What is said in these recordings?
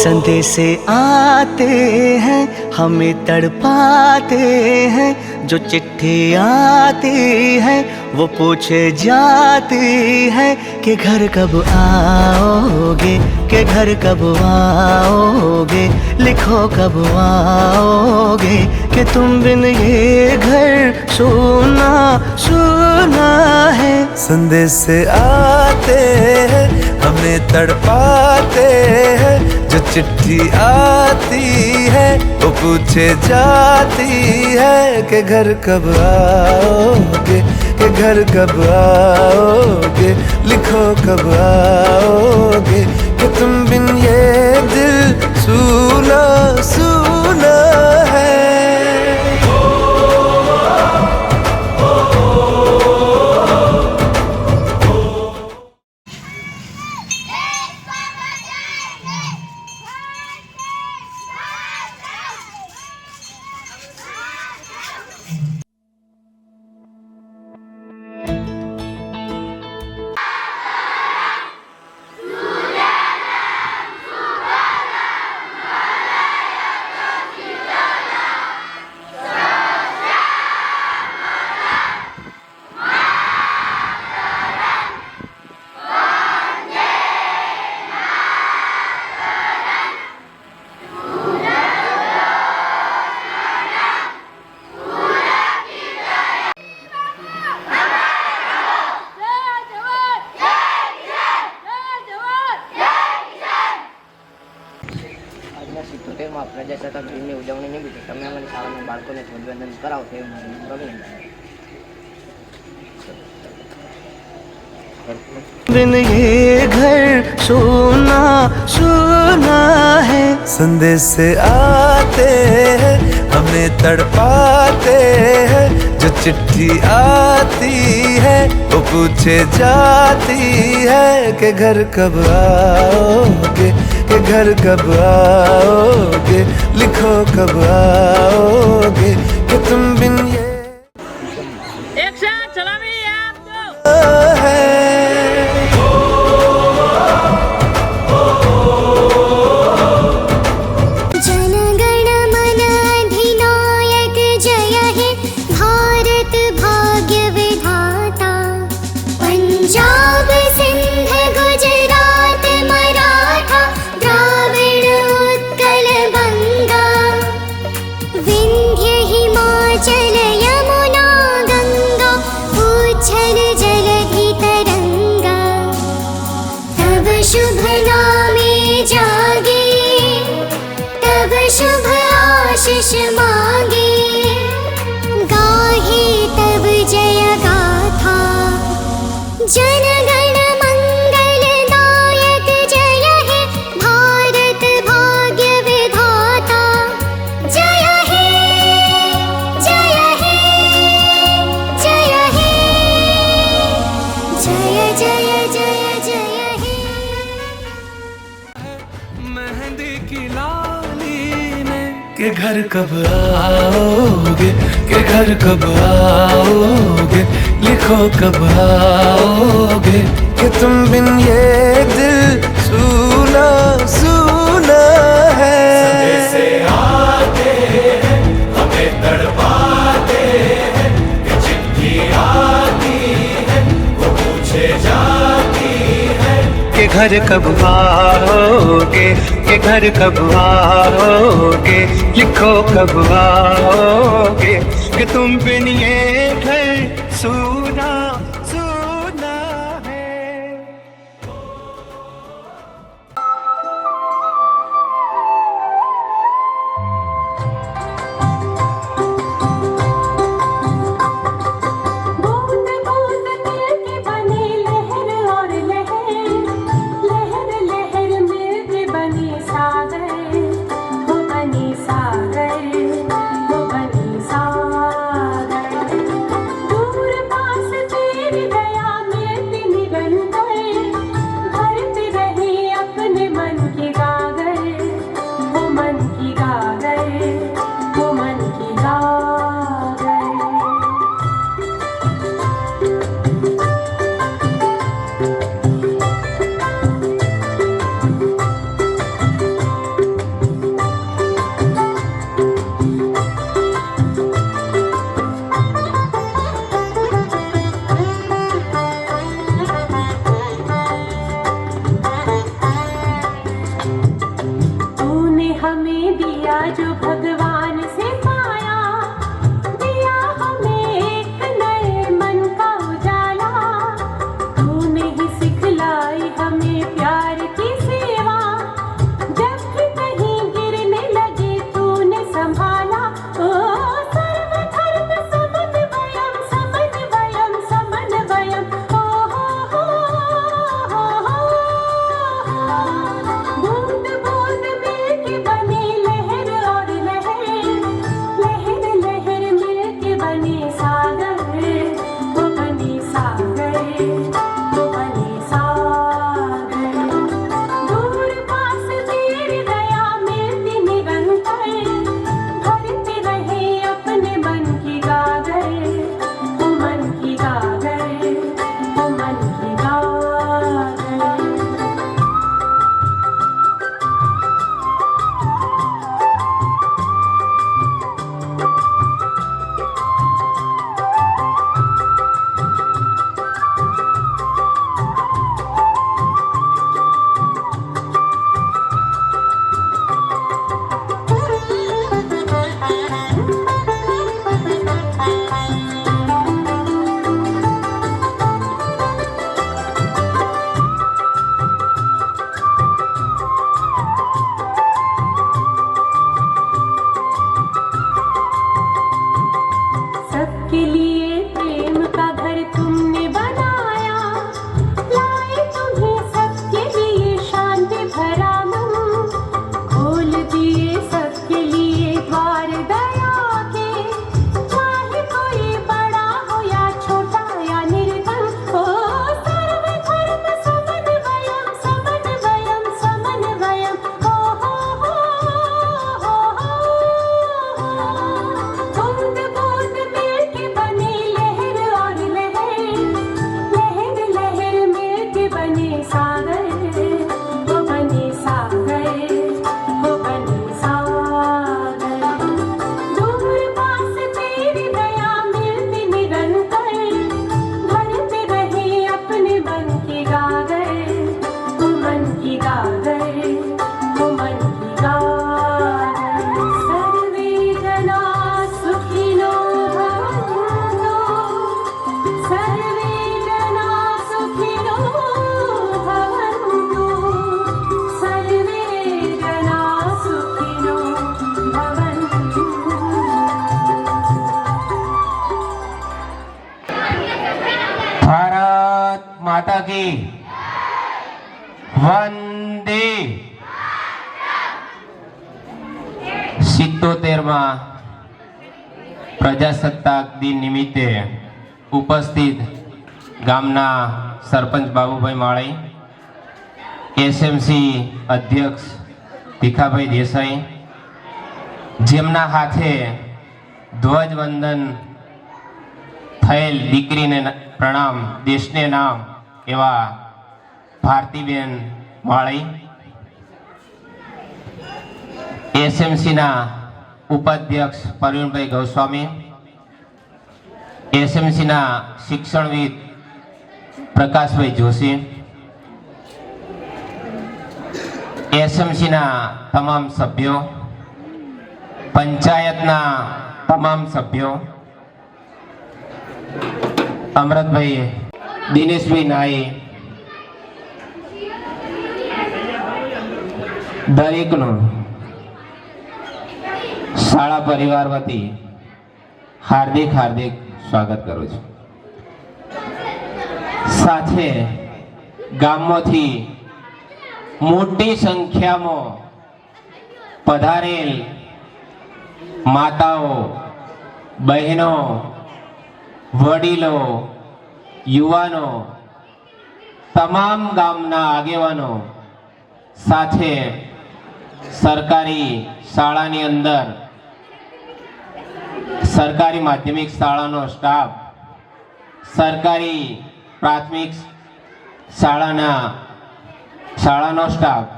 संदेश आते हैं हमें तड़पाते हैं, जो चिट्ठी आती है वो पूछे जाती है कि घर कब आओगे, कि घर कब आओगे, लिखो कब आओगे, कि तुम बिन ये घर सूना सूना है। संदेश आते हैं हमें तड़पाते हैं, जो चिट्ठी आती है वो पूछे जाती है कि घर कब आओगे, कि घर कब आओगे, लिखो कब आओगे, कि तुम बिन ये दिल सूना सूना है। પ્રજાસત્તાક દિનની ઉજવણી નિમિત્તે તમે અમારી શાળાના બાળકોને ધ્વજવંદન કરાવો તે પ્રવીણ। बिन ये घर सोना सोना है। संदेश आते हैं हमें तड़पाते हैं, जो चिट्ठी आती है वो पूछे जाती है कि घर कब आओगे, कि घर कब आओगे, लिखो कब आओगे, कि तुम बिन ये शुभ नामे जागे, तब शुभ आशीष मांगे, गाहे तब जय गाथा। जन गण मंगल दायक जय हे, भारत भाग्य विधाता। जय हे जय हे जय हे, जय जय जय जय हे। मेहंदी की लाली में कि घर कब आओगे, कि घर कब आओगे, लिखो कब आओगे, कि तुम बिन ये दिल सूना सूना है। संदेश आते हैं हमें तड़पाते हैं, कि चिट्ठी आती है वो पूछे जाती है कि घर कब आओगे, कि घर कब आओगे, लिखो कब आओगे, कि तुम बिन ये घर सूना सूना है। बूंद बूंद दिल की बनी लहर और लहर, लहर लहर मिलके बनी सागर, वो बनी सागर, वो बनी सागर। दूर पा ભારત માતા કી વંદે 77માં પ્રજાસત્તાક દિન નિમિત્તે ઉપસ્થિત ગામના સરપંચ બાબુભાઈ માળી, એસએમસી અધ્યક્ષ ભીખાભાઈ દેસાઈ, જેમના હાથે ધ્વજવંદન થયેલ દીકરીને પ્રણામ દેશને નામ એવા ભારતીબેન માળી, એસએમસીના ઉપાધ્યક્ષ પ્રવીણભાઈ ગોસ્વામી, એસએમસીના શિક્ષણવિદ પ્રકાશભાઈ જોશી, એસએમસીના તમામ સભ્યો, પંચાયતના તમામ સભ્યો, અમરતભાઈ, દિનેશભાઈ નાઈ, દરેકનું શાળા પરિવાર વતી હાર્દિક હાર્દિક સ્વાગત કરું છું. સાથે ગામમાંથી મોટી સંખ્યામાં પધારેલ માતાઓ, બહેનો, વડીલો, યુવાનો, તમામ ગામના આગેવાનો, સાથે સરકારી શાળાની અંદર સરકારી માધ્યમિક શાળાનો સ્ટાફ, સરકારી પ્રાથમિક શાળાનો સ્ટાફ,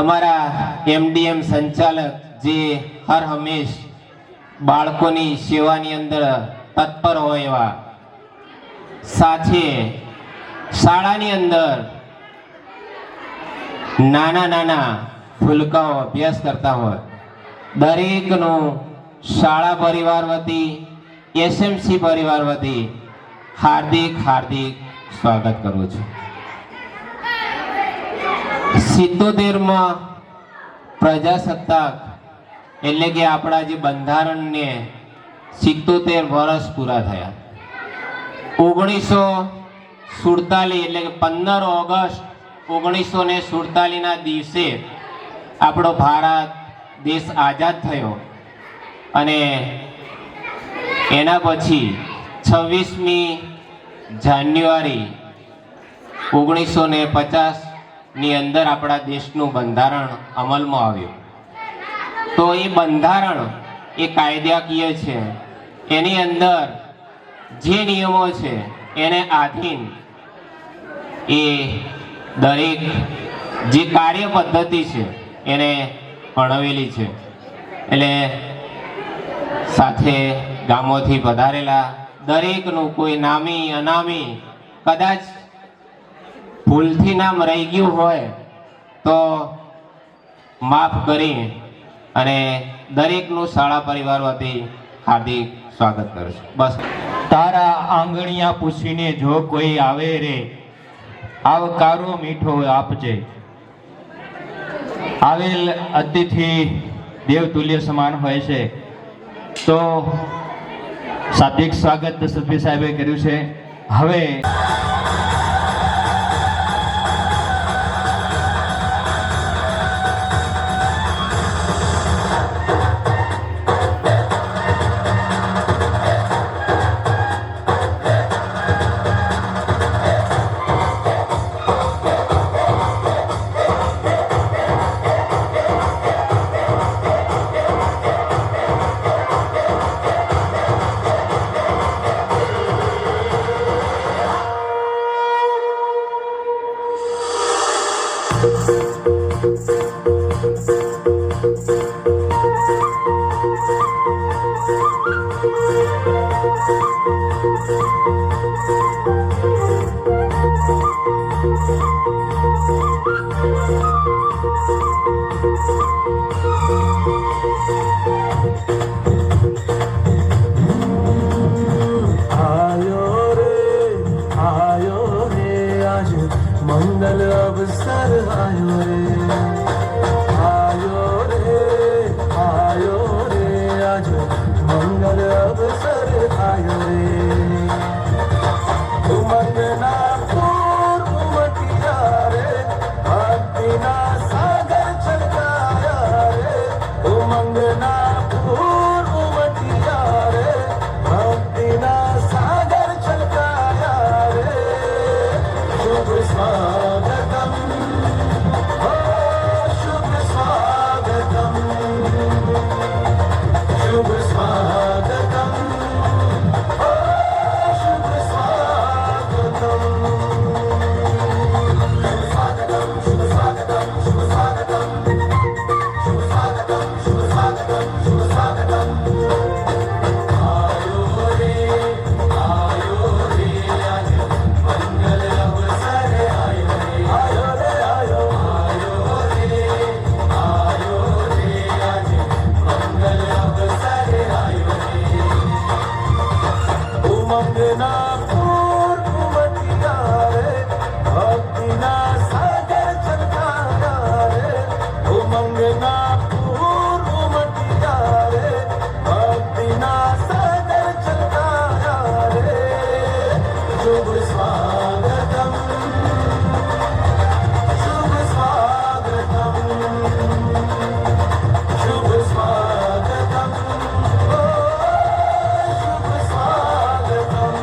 અમારા એમડીએમ સંચાલક જે હર હંમેશ બાળકોની સેવાની અંદર તત્પર હોય એવા, સાથે શાળાની અંદર નાના નાના ફૂલકાઓ અભ્યાસ કરતા હોય દરેકનું શાળા પરિવાર વતી, એસએમસી પરિવાર વતી હાર્દિક હાર્દિક સ્વાગત કરું છું. 77માં પ્રજાસત્તાક એટલે કે આપણા જે બંધારણને 77 વર્ષ પૂરા થયા. 1947 એટલે કે 15 ઓગસ્ટ 1947ના દિવસે આપણો ભારત દેશ આઝાદ થયો અને એના પછી 26મી જાન્યુઆરી 1950ની અંદર આપણા દેશનું બંધારણ અમલમાં આવ્યું. તો એ બંધારણ એ કાયદાકીય છે, એની અંદર જે નિયમો છે એને આધીન એ દરેક જે કાર્ય પદ્ધતિ છે એને ભણાવેલી છે. એટલે સાથે ગામોથી પધારેલા દરેકનું કોઈ નામી અનામી કદાચ ભૂલથી નામ રહી ગયું હોય તો માફ કરી અને દરેકનું શાળા પરિવાર વતી હાર્દિક સ્વાગત કરું છું. બસ. તારા આંગણિયા પૂછીને જો કોઈ આવે રે, આવકારો મીઠો આપજે. આવેલ અતિથિ દેવતુલ્ય સમાન હોય છે. તો શાબ્દિક સ્વાગત દશરથભાઈ સાહેબે કર્યું છે. હવે मंगल अवसर आयो रे आज मंगल अवसर आयो रे पूर उमटिया रे भक्तिना सागर छलकाया रे उमंगना पूर उमटिया रे भक्तिना सागर छलकाया रे शुभ स्वागतम शुभ स्वागतम शुभ स्वागतम ओ शुभ स्वागतम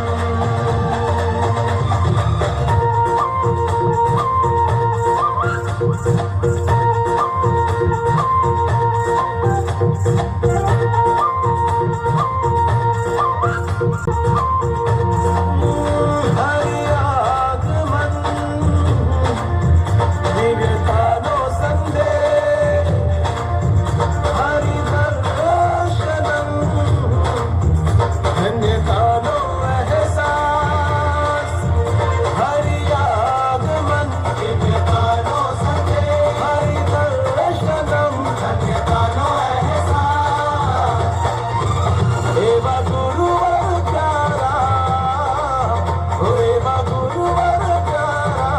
हरि आगमन निवेतानो संदेश हरि दर्शनम धन्यतानो एहसास हरि आगमन निवेतानो संदेश हरि दर्शनम धन्यतानो एहसास एवा गुरुवर प्यारा ओ एवा गुरुवर प्यारा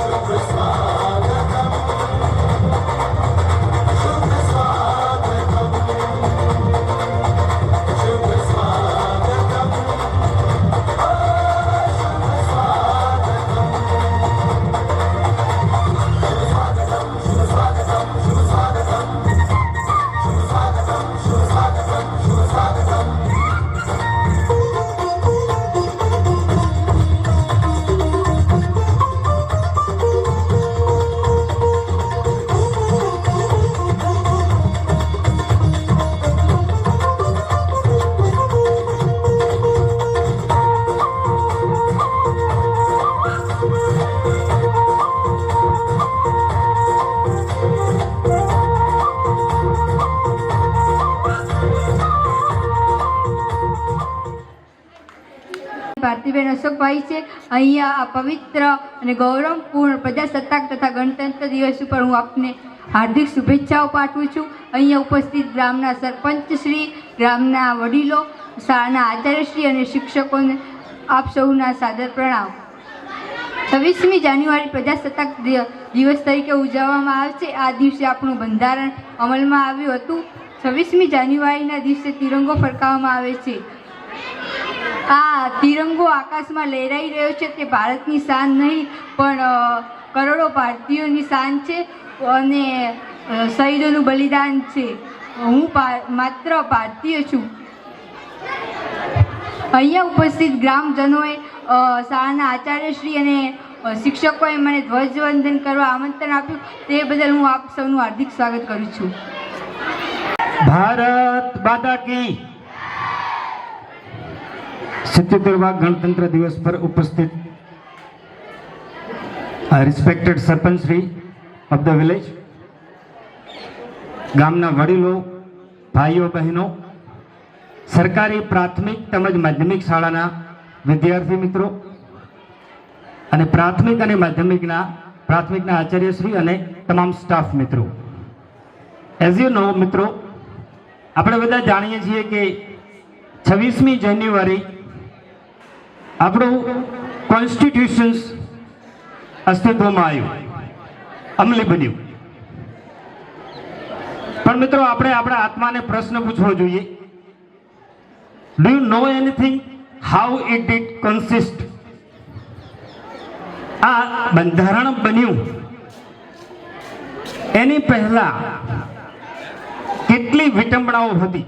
शुभ स्वागतम शुभ स्वागतम शुभ स्वागतम ओ शुभ स्वागतम शुभ स्वागतम शुभ स्वागतम शुभ स्वागतम शुभ स्वागतम शुभ स्वागतम शुभ स्वागतम ભારતીબેન અશોકભાઈ છે. અહીંયા આ પવિત્ર અને ગૌરવપૂર્ણ પ્રજાસત્તાક તથા ગણતંત્ર દિવસ ઉપર હું આપને હાર્દિક શુભેચ્છાઓ પાઠવું છું. અહીંયા ઉપસ્થિત ગ્રામના સરપંચશ્રી, ગ્રામના વડીલો, શાળાના આચાર્યશ્રી અને શિક્ષકોને આપ સૌના સાદર પ્રણામ. 26મી જાન્યુઆરી પ્રજાસત્તાક દિવસ તરીકે ઉજવવામાં આવે છે. આ દિવસે આપણું બંધારણ અમલમાં આવ્યું હતું. 26મી જાન્યુઆરીના દિવસે તિરંગો ફરકાવવામાં આવે છે. આ તિરંગો આકાશમાં લહેરાઈ રહ્યો છે તે ભારતની શાન નહીં પણ કરોડો ભારતીયોની શાન છે અને શહીદોનું બલિદાન છે. હું માત્ર ભારતીય છું. અહીંયા ઉપસ્થિત ગ્રામજનોએ, શાળાના આચાર્યશ્રી અને શિક્ષકોએ મને ધ્વજવંદન કરવા આમંત્રણ આપ્યું તે બદલ હું આપ સૌનું હાર્દિક સ્વાગત કરું છું. ભારત માતા કી 77વા ગણતંત્ર દિવસ પર ઉપસ્થિત respected sarpanch Shri of the village, ગામના વડીલો, ભાઈઓ બહેનો, સરકારી પ્રાથમિક તેમજ માધ્યમિક શાળાના વિદ્યાર્થી મિત્રો અને પ્રાથમિક અને માધ્યમિકના આચાર્યશ્રી અને તમામ સ્ટાફ મિત્રો. એઝ યુ નો મિત્રો, આપણે બધા જાણીએ છીએ કે 26મી જાન્યુઆરી આપણું કોન્સ્ટિટ્યુશન અસ્તિત્વમાં આવ્યું, અમલી બન્યું. પણ મિત્રો, આપણે આપણા આત્માને પ્રશ્ન પૂછવો જોઈએ, do you know anything how it did consist? આ બંધારણ બન્યું એની પહેલા કેટલી વિટંબણાઓ હતી.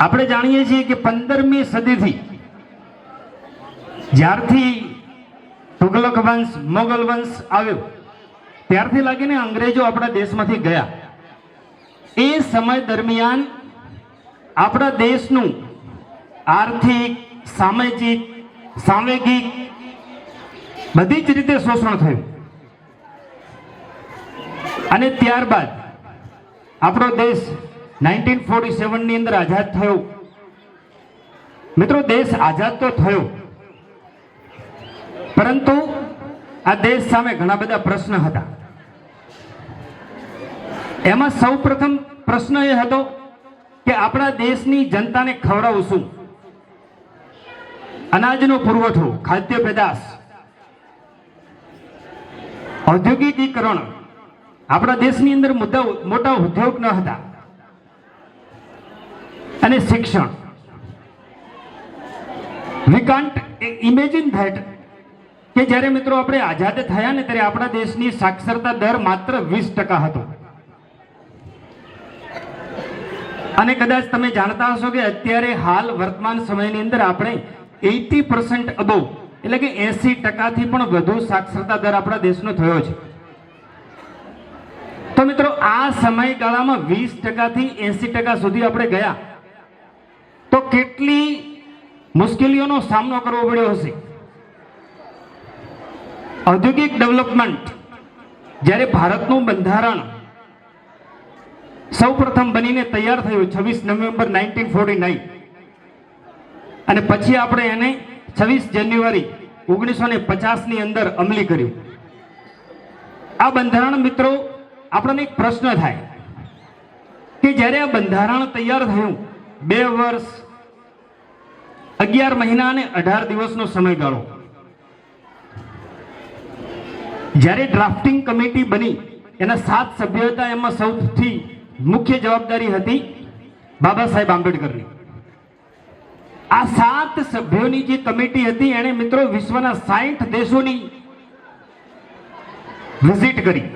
આપણે જાણીએ છીએ કે 15મી સદીથી જ્યારથી તુગલક વંશ, મોગલ વંશ આવ્યો ત્યારથી લાગીને અંગ્રેજો આપણા દેશમાંથી ગયા. એ સમય દરમિયાન આપણા દેશનું આર્થિક, સામાજિક, સાંવેગિક બધી જ રીતે શોષણ થયું અને ત્યારબાદ આપણો દેશ 1947ની અંદર આઝાદ થયો. મિત્રો, દેશ આઝાદ તો થયો, પરંતુ આ દેશ સામે ઘણા બધા પ્રશ્ન હતા. એમાં સૌ પ્રથમ પ્રશ્ન એ હતો કે આપણા દેશની જનતાને ખવડાવું શું, અનાજનો પુરવઠો, ખાદ્ય પેદાશ, ઔદ્યોગિકીકરણ, આપણા દેશની અંદર મોટા ઉદ્યોગ ન હતા, અને શિક્ષણ. વી કાન્ટ ઇમેજિન ધેટ કે જ્યારે મિત્રો આપણે આઝાદ થયા ને ત્યારે આપણા દેશની સાક્ષરતા દર માત્ર 20% હતો. અને કદાચ તમે જાણતા હશો કે અત્યારે હાલ વર્તમાન સમયની અંદર આપણે 80% અબોવ એટલે કે 80% થી પણ વધુ સાક્ષરતા દર આપણા દેશનો થયો છે. તો મિત્રો આ સમયગાળામાં 20% થી 80% સુધી આપણે ગયા તો કેટલી મુશ્કેલીઓનો સામનો કરવો પડ્યો હશે. ઔદ્યોગિક ડેવલપમેન્ટ, જ્યારે ભારતનું બંધારણ સૌ પ્રથમ બનીને તૈયાર થયું 26 નવેમ્બર 1949 અને પછી આપણે એને 26 જાન્યુઆરી 1950 ની અંદર અમલી કર્યું. આ બંધારણ મિત્રો આપણને એક પ્રશ્ન થાય કે જ્યારે આ બંધારણ તૈયાર થયું 2 વર્ષ 11 મહિના અને 18 દિવસનો સમયગાળો, જ્યારે ડ્રાફ્ટિંગ કમિટી બની એના 7 સભ્યો હતા, એમાં સૌથી મુખ્ય જવાબદારી હતી બાબા સાહેબ આંબેડકરની. આ 7 સભ્યોની જે કમિટી હતી એણે મિત્રો વિશ્વના 60 દેશોની વિઝિટ કરી,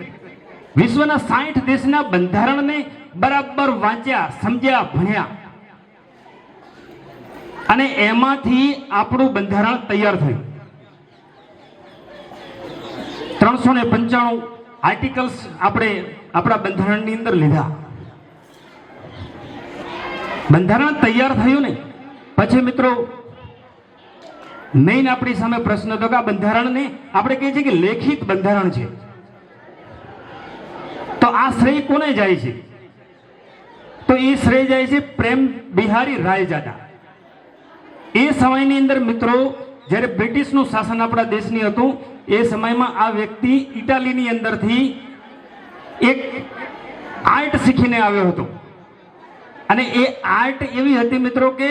વિશ્વના 60 દેશના બંધારણને બરાબર વાંચ્યા, સમજ્યા, ભણ્યા અને એમાંથી આપણું બંધારણ તૈયાર થયું. 395 આર્ટિકલ્સ આપણે આપણા બંધારણની અંદર લીધા. બંધારણ તૈયાર થયું ને પછી મિત્રો મેઇન આપણી સામે પ્રશ્ન હતો કે આ બંધારણને આપણે કહીએ છીએ કે લેખિત બંધારણ છે, તો આ શ્રેય કોને જાય છે? તો એ શ્રેય જાય છે પ્રેમ બિહારી રાયજાદા. એ સમયની અંદર મિત્રો જ્યારે બ્રિટિશનું શાસન આપણા દેશની હતું એ સમયમાં આ વ્યક્તિ ઇટાલીની અંદરથી એક આર્ટ શીખીને આવ્યો હતો અને એ આર્ટ એવી હતી મિત્રો કે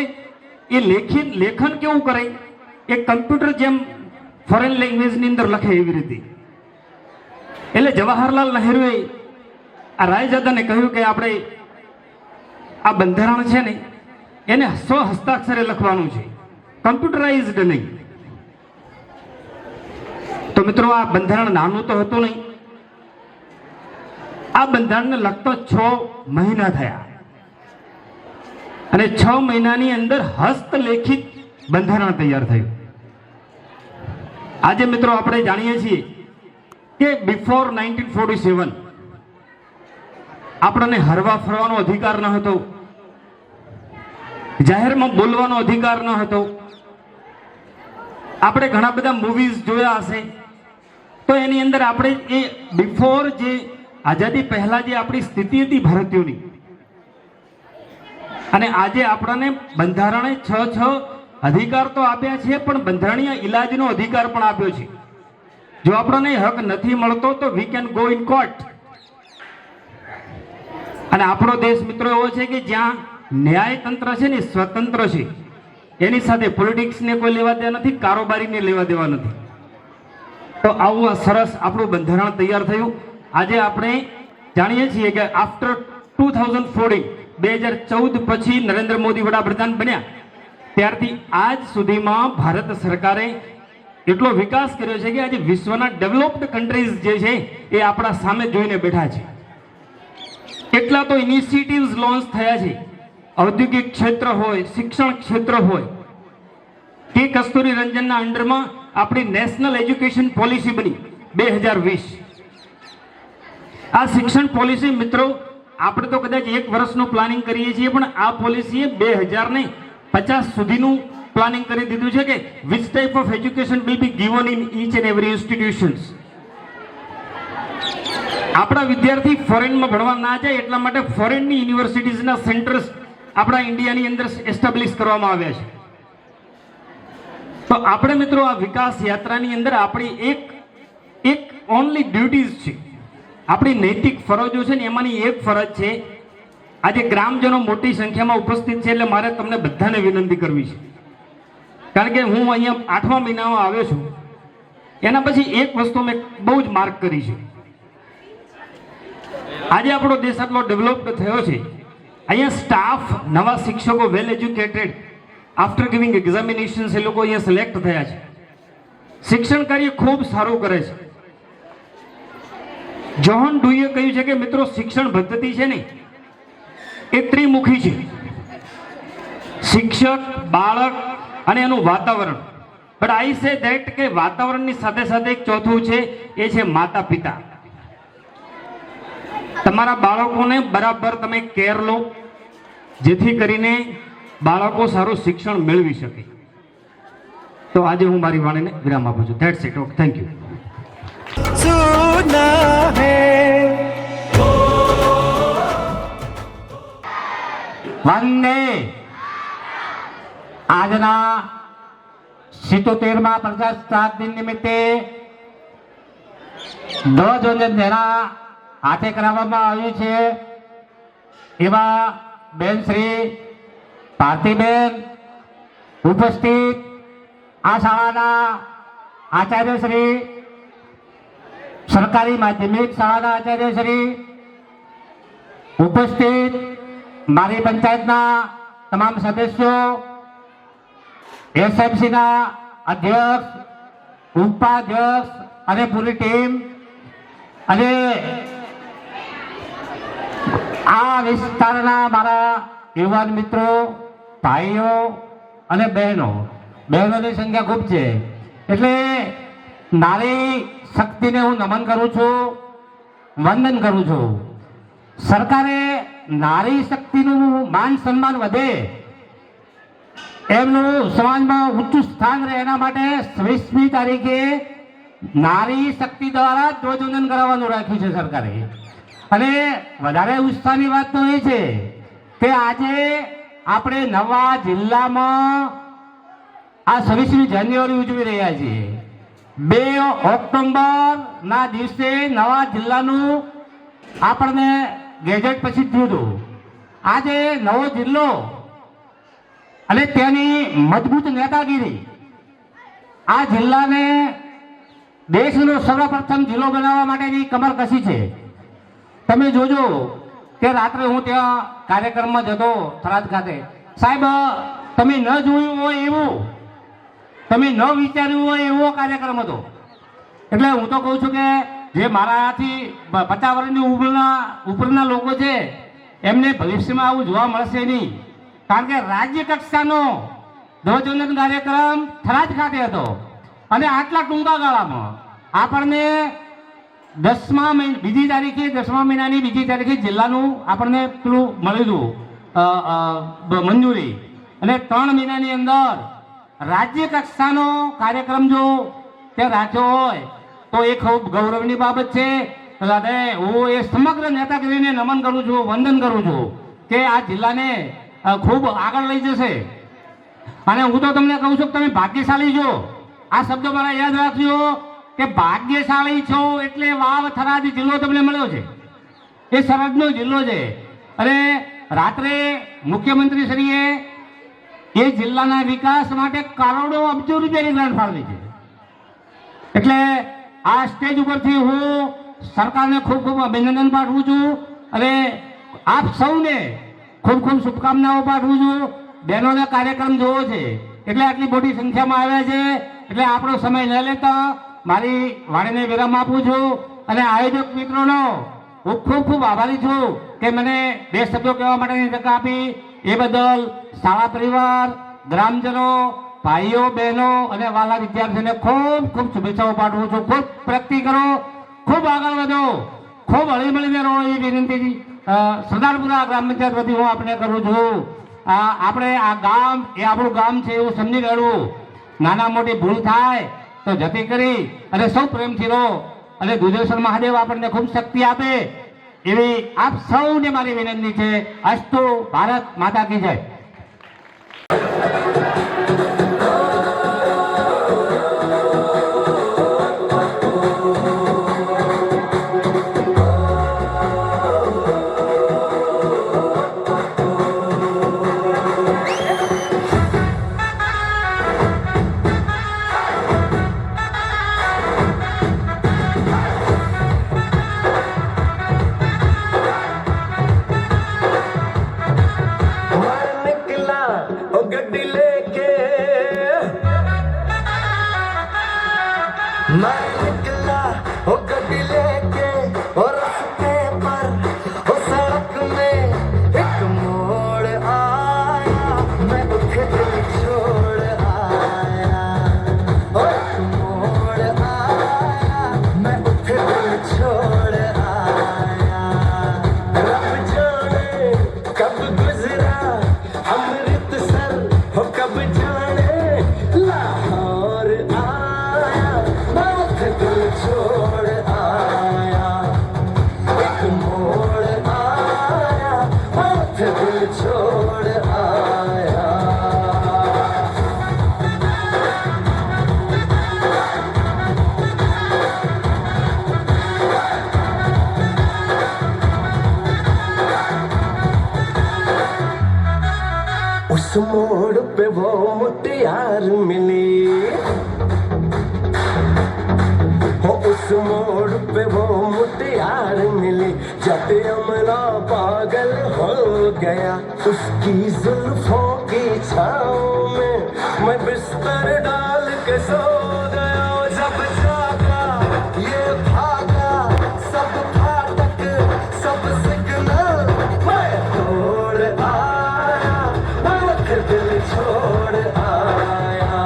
એ લેખન કેવું કરે, એ કમ્પ્યુટર જેમ ફોરેન લેંગ્વેજની અંદર લખે એવી રીતે. એટલે જવાહરલાલ નહેરુએ આ રાયજાદાને કહ્યું કે આપણે આ બંધારણ છે ને એને સ્વ હસ્તાક્ષરે લખવાનું છે, કમ્પ્યુટરાઇઝડ નહીં. તો મિત્રો આ બંધારણ નાનું તો હતું નહીં. આ બંધારણને લગતો 6 મહિના થયા અને 6 મહિનાની અંદર હસ્તલેખિત બંધારણ તૈયાર થયું. આજે મિત્રો આપણે જાણીએ છીએ કે બિફોર 1947 આપણને હરવા ફરવાનો અધિકાર ન હતો, જાહેરમાં બોલવાનો અધિકાર ન હતો. આપણે ઘણા બધા મૂવીઝ જોયા હશે તો એની અંદર આપણે એ બિફોર જે આઝાદી પહેલા જે આપણી સ્થિતિ હતી ભારતીયોની અને આજે આપણને બંધારણે 6 અધિકાર તો આપ્યા છે પણ બંધારણીય ઇલાજનો અધિકાર પણ આપ્યો છે. જો આપણને હક નથી મળતો તો we can go in court. અને આપણો દેશ મિત્રો એવો છે કે જ્યાં ન્યાયતંત્ર છે ને સ્વતંત્ર છે, એની સાથે પોલિટિક્સને કોઈ લેવા દેવા નથી, કારોબારીને લેવા દેવા નથી. તો આવું સરસ આપણું બંધારણ તૈયાર થયું. આજે આપણે જાણીએ છીએ કે આફ્ટર 2014 પછી નરેન્દ્ર મોદી વડાપ્રધાન બન્યા ત્યારથી આજ સુધીમાં ભારત સરકારે એટલો વિકાસ કર્યો છે કે આજે વિશ્વના ડેવલપ્ડ કન્ટ્રીઝ જે છે એ આપણા સામે જોઈને બેઠા છે. કેટલા તો ઇનિશિયેટિવ્સ લોન્ચ થયા છે, ઔદ્યોગિક ક્ષેત્ર હોય, શિક્ષણ ક્ષેત્ર હોય. કે કસ્તુરી રંજનના અંડરમાં આપણી નેશનલ એજ્યુકેશન પોલિસી બની 2020. આ શિક્ષણ પોલિસી મિત્રો આપણે તો કદાચ 1 વર્ષનું પ્લાનિંગ કરીએ છીએ પણ આ પોલિસીએ 2050 સુધીનું પ્લાનિંગ કરી દીધું છે કે which type of education will be given in each and every institutions. આપણા વિદ્યાર્થી ફોરેનમાં ભણવા ના જાય એટલા માટે ફોરેનની યુનિવર્સિટીઝના સેન્ટર્સ આપણા ઇન્ડિયાની અંદર એસ્ટાબ્લિશ કરવામાં આવ્યા છે. તો આપણે મિત્રો આ વિકાસ યાત્રાની અંદર આપણી એક ઓનલી ડ્યુટીઝ છે, આપણી નૈતિક ફરજો છે ને એમાંની એક ફરજ છે આજે ગ્રામજનો મોટી સંખ્યામાં ઉપસ્થિત છે એટલે મારે તમને બધાને વિનંતી કરવી છે, કારણ કે હું અહીંયા 8મા મહિનામાં આવ્યો છું. એના પછી એક વસ્તુ મેં બહુ જ માર્ક કરી છે. આજે આપણો દેશ આટલો ડેવલપ્ડ થયો છે, અહીંયા સ્ટાફ નવા શિક્ષકો well educated after giving examinations એ લોકો અહીંયા સિલેક્ટ થયા છે. શિક્ષણ કાર્ય ખૂબ સારું કરે છે. જ્હોન ડુઈએ કહ્યું છે કે મિત્રો શિક્ષણ પદ્ધતિ છે ને એ ત્રિમુખી છે. શિક્ષક, બાળક અને એનું વાતાવરણ. બટ આઈ સે ધેટ કે વાતાવરણની સાથે સાથે એક ચોથું છે, એ છે માતા પિતા. તમારા બાળકોને બરાબર તમે કેર લો, જેથી કરીને બાળકો સારું શિક્ષણ મેળવી શકે. તો આજે હું મારી વાણીને વિરામ આપું છું. That's it. Okay, thank you. सुना है વંદે. આજના 77મા પ્રજાસત્તાક દિન નિમિત્તે ધ્વજવંદન જેના હાથે કરાવવામાં આવ્યું છે એવા બેન શ્રી ભારતીબેન ઉપસ્થિત, આ શાળાના આચાર્ય શ્રી, સરકારી માધ્યમિક શાળાના આચાર્ય શ્રી, ઉપસ્થિત મારી પંચાયતના તમામ સદસ્યો, એસએમસીના અધ્યક્ષ, ઉપાધ્યક્ષ અને પૂરી ટીમ, અને આ વિસ્તારના મારા યુવાન મિત્રો, ભાઈઓ અને બહેનોની સંખ્યા ખૂબ છે. એટલે નારી શક્તિને હું નમન કરું છું, વંદન કરું છું. સરકારે નારી શક્તિનું માન સન્માન વધે, એમનું સમાજમાં ઊંચું સ્થાન રહે, એના માટે 26મી તારીખે નારી શક્તિ દ્વારા ધ્વજવંદન કરાવવાનું રાખ્યું છે સરકારે. અને વધારે ઉત્સાહની વાત તો એ છે કે આજે આપણે નવા જિલ્લામાં આ 26મી જાન્યુઆરી ઉજવી રહ્યા છીએ. 2 ઓક્ટોબરના દિવસે નવા જિલ્લાનું આપણને ગેજેટ પછી થયું હતું. આજે નવો જિલ્લો અને તેની મજબૂત નેતાગીરી આ જિલ્લાને દેશનો સર્વપ્રથમ જિલ્લો બનાવવા માટેની કમર કસી છે. તમે જોજો કે રાત્રે હું ત્યાં કાર્યક્રમમાં જતો થરાદ ખાતે, સાહેબ તમે ન જોયું હોય એવું, તમે ન વિચાર્યું હોય એવો કાર્યક્રમ હતો. એટલે હું તો કહું છું કે જે મારાથી 50 વર્ષની ઉપરના લોકો છે એમને ભવિષ્યમાં આવું જોવા મળશે નહીં, કારણ કે રાજ્ય કક્ષાનો ધ્વજવંદન કાર્યક્રમ થરાદ ખાતે હતો. અને આટલા ટૂંકા ગાળામાં આપણને 10મા મહિનાની બીજી તારીખે જિલ્લાનું આપણને પેલું મળ્યું મંજૂરી, અને 3 મહિનાની અંદર રાજ્ય કક્ષાનો કાર્યક્રમ જો તે રાખ્યો હોય તો એ ખૂબ ગૌરવની બાબત છે. અને હું એ સમગ્ર નેતાગીરીને નમન કરું છું, વંદન કરું છું કે આ જિલ્લાને ખૂબ આગળ લઈ જશે. અને હું તો તમને કહું છું કે તમે ભાગ્યશાળી છો. આ શબ્દ મારા યાદ રાખજો કે ભાગ્યશાળી છો એટલે વાવ થરાદ જિલ્લો તમને મળ્યો છે. એ સરહદનો જિલ્લો છે. અને રાત્રે મુખ્યમંત્રીશ્રીએ એ જિલ્લાના વિકાસ માટે કરોડો અબજો રૂપિયાની ગ્રાન્ટ ફાળવી છે. એટલે આ સ્ટેજ ઉપરથી હું સરકારને ખૂબ ખૂબ અભિનંદન પાઠવું છું અને આપ સૌને ખૂબ ખૂબ શુભકામનાઓ પાઠવું છું. બહેનોને કાર્યક્રમ જોવો છે એટલે આટલી મોટી સંખ્યામાં આવ્યા છે. એટલે આપણો સમય ન લેતા મારી વાણીને વિરામ આપું છું. અને આયોજક મિત્રોનો હું ખૂબ ખૂબ આભારી છું કે મને 2 શબ્દો કહેવા માટેની તક આપી. એ બદલ શાળા પરિવાર, ગ્રામજનો, ભાઈઓ બહેનો અને વાલા વિદ્યાર્થીઓને ખૂબ ખૂબ શુભેચ્છાઓ પાઠવું છું. ખૂબ પ્રગતિ કરો, ખૂબ આગળ વધો, ખૂબ હળીમળીને રહો એ વિનંતી સરદારપુરા ગ્રામ પંચાયત વતી હું આપણે કરું છું. આપણે આ ગામ એ આપણું ગામ છે એવું સમજી લેવું. નાના મોટી ભૂલ થાય તો જતી કરી અને સૌ પ્રેમથી રહો અને દુધેશ્વર મહાદેવ આપણને ખૂબ શક્તિ આપે એવી આપ સૌને મારી વિનંતી છે. અસ્તુ. ભારત માતા કી જય. मैं निकला हो गड्डी लेके और रस्ते पर हो सड़क में एक मोड़ आया, मैं उठे दिल छोड़ आया। ओ एक मोड़ आया, मैं उठे दिल छोड़ आया। रब जाने कब गुजरा अमृतसर हो, कब जाने लाहौर आया, मैं उठे दिल छोड़ आया। एक मोड़ आया, मैं उठे दिल छोड़ आया। उस मोड़ पे वो मुटियार मिली हो, उस मोड़ पे वो मुटियार मिली। जब अमला पागल हो गया उसकी जुल्फों की छाँव में, मैं बिस्तर डाल के सो गया। जब जागा ये भागा सब फाटक सब सिग्नल मैं तोड़ आया, मैं उठे दिल छोड़ आया।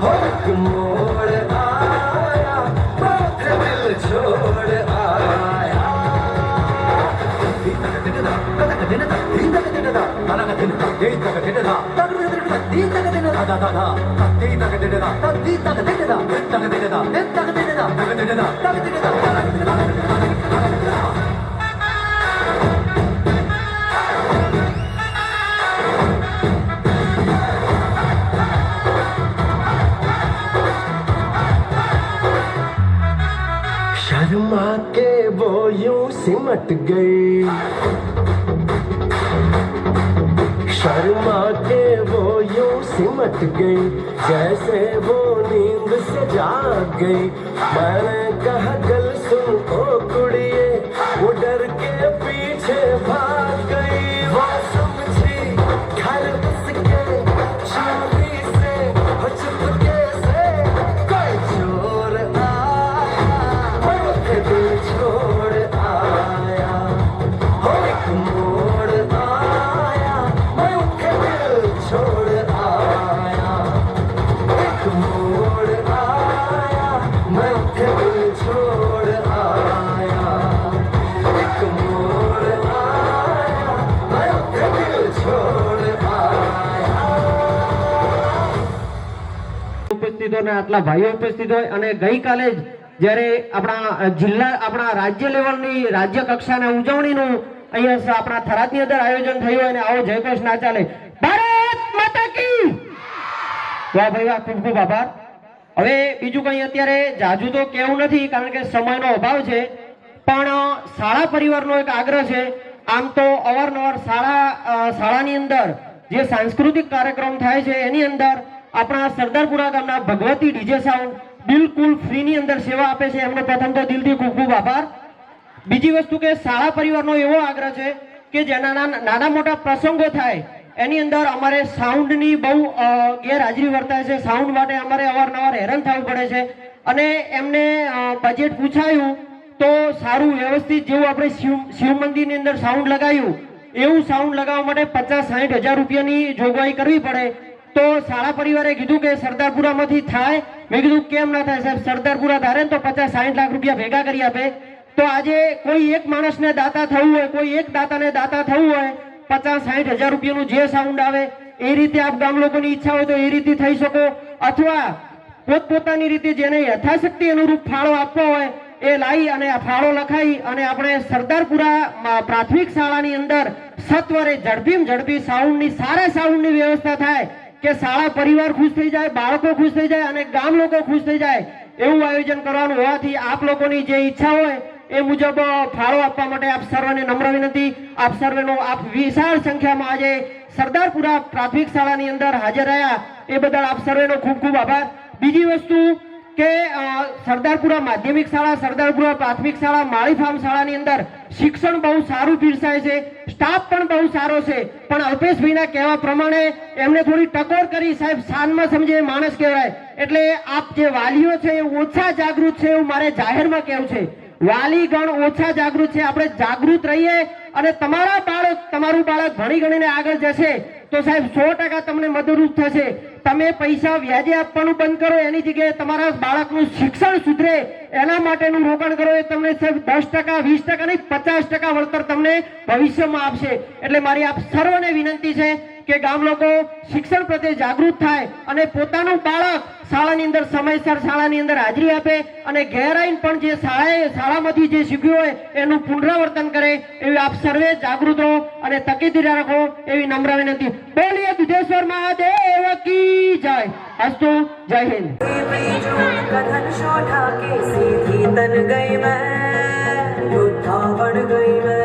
हो एक मोड़ आया, मैं उठे दिल छोड़ आया। शर्मा के वो यूं सिमट गई, शर्मा के वो यूं सिमट गई जैसे वो नींद से जाग गई। मैंने कहा गल सुन ओ कुड़िए, वो डर के पीछे भाग गई। वो समझी घर उसके चोरी से हो, चुपके से कोई चोर आया, मैं उठे दिल छोड़ आया। हो एक मोड़ आया, मैं उठे दिल छोड़ आया। एक मोड़ आया, मैं उठे दिल छोड़ आया। एक मोड़ आया, मैं उठे दिल छोड़ आया। ઉપસ્થિત હોય ને આટલા ભાઈઓ ઉપસ્થિત હોય અને ગઈકાલે જ જ્યારે આપણા જિલ્લા આપણા રાજ્ય લેવલની રાજ્ય કક્ષાના ઉજવણીનું અહીંયા આપણા થરાદની અંદર આયોજન થયું હોય અને આવો જયઘોષ ના ચાલે, ભારત માતા કી વાહ ભાઈ વાહ, ખૂબ ખૂબ આભાર। હવે બીજું કંઈ અત્યારે જાજુ તો કહેવું નથી કારણ કે સમયનો અભાવ છે, પણ શાળા પરિવારનો એક આગ્રહ છે। આમ તો અવારનવાર શાળાની અંદર જે સાંસ્કૃતિક કાર્યક્રમ થાય છે એની અંદર આપણા સરદારપુરા ગામના ભગવતી ડીજે સાઉન્ડ બિલકુલ ફ્રીની અંદર સેવા આપે છે, એમનો પ્રથમ તો દિલથી ખૂબ ખૂબ આભાર। બીજી વસ્તુ કે શાળા પરિવારનો એવો આગ્રહ છે કે જેના નાના મોટા પ્રસંગો થાય એની અંદર અમારે સાઉન્ડની બહુ ગેરહાજરી વર્તાય છે, સાઉન્ડ માટે અમારે અવારનવાર હેરાન થવું પડે છે। અને એમને બજેટ પૂછાયું તો સારું વ્યવસ્થિત જેવું આપણે શિવ મંદિરની અંદર સાઉન્ડ લગાવ્યું એવું સાઉન્ડ લગાવવા માટે 50-60 હજાર રૂપિયાની જોગવાઈ કરવી પડે। તો શાળા પરિવારે કીધું કે સરદારપુરામાંથી થાય। મેં કીધું કેમ ના થાય સાહેબ, સરદારપુરા ધારે ને તો 50-60 લાખ રૂપિયા ભેગા કરી આપે। તો આજે કોઈ એક માણસને દાતા થવું હોય, કોઈ એક દાતાને દાતા થવું હોય, 50-60 હજાર રૂપિયાનું જે સાઉન્ડ આવે એ રીતે આપ ગામ લોકોની ઈચ્છા હોય તો એ રીતે થઈ શકો, અથવા પોતપોતાની રીતે જેને યથાશક્તિ અનુરૂપ ફાળો આપવો હોય એ લાવી અને આ ફાળો લખાઈ અને આપણે સરદારપુરા પ્રાથમિક શાળાની અંદર સત્વરે ઝડપીમાં ઝડપી સાઉન્ડની સારા સાઉન્ડની વ્યવસ્થા થાય કે શાળા પરિવાર ખુશ થઈ જાય, બાળકો ખુશ થઈ જાય અને ગામ લોકો ખુશ થઈ જાય એવું આયોજન કરવાનું હોવાથી આપ લોકોની જે ઈચ્છા હોય એ મુજબ ફાળો આપવા માટે આપ સર્વને નમ્ર વિનંતી। આપ સર્વેનો આપ વિશાળ સંખ્યામાં આજે સરદારપુરા પ્રાથમિક શાળાની અંદર હાજર રહ્યા એ બદલ આપ સર્વેનો ખૂબ ખૂબ આભાર। બીજી વસ્તુ કે સરદારપુરા માધ્યમિક શાળા, સરદારપુરા પ્રાથમિક શાળા, માળી ફાર્મ શાળાની અંદર શિક્ષણ બહુ સારું પીરસાય છે, સ્ટાફ પણ બહુ સારો છે, પણ અલ્પેશભાઈના કહેવા પ્રમાણે એમને થોડી ટકોર કરી. સાહેબ શાનમાં સમજે માણસ કહેવાય. એટલે આપ જે વાલીઓ છે એ ઓછા જાગૃત છે એવું મારે જાહેરમાં કહેવું છે. વાલીગણ ઓછા જાગૃત છે. આપણે જાગૃત રહીએ અને તમારું બાળક ભણી ગણીને આગળ જશે તો સાહેબ 100% તમને મદદરૂપ થશે. તમે પૈસા વ્યાજે આપવાનું બંધ કરો, એની જગ્યાએ તમારા બાળકનું શિક્ષણ સુધરે એના માટેનું રોકાણ કરો. એ તમને સાહેબ 10%, 20% નહીં 50% વળતર તમને ભવિષ્યમાં આપશે. એટલે મારી આપ સર્વને વિનંતી છે કે ગામ લોકો શિક્ષણ પ્રત્યે જાગૃત થાય અને પોતાનું બાળક શાળાની અંદર સમયસર શાળાની અંદર હાજરી આપે અને ઘેર આવીને પણ જે શાળામાંથી જે શીખ્યું હોય એનું પુનરાવર્તન કરે. એવી આપ સર્વે જાગૃત રહો અને તકેદારી રાખો એવી નમ્ર વિનંતી. બોલીએ દુધેશ્વર મહાદેવ કી જય. અસ્તુ. જય હિન્દ. कथन शोठा के सीधी तन गई मैं, योद्धा बन गई मैं।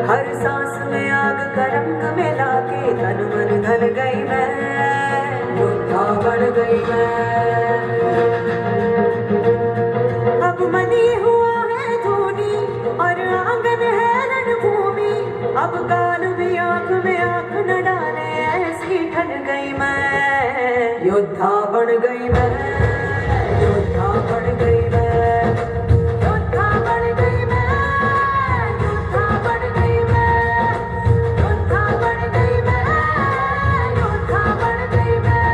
हर सांस में आग का रंग मिला के तन मन ढल गई मैं, योद्धा बन गई मैं। अब मनी हुआ है धोनी और आंगन है रणभूमि, अब काल भी आंख में आंख न डाले ऐसी ठन गई मैं, योद्धा बन गई मैं, योद्धा बन गई मैं, योद्धा बन गई मैं, योद्धा बन गई मैं, योद्धा बन गई मैं, योद्धा बन गई मैं।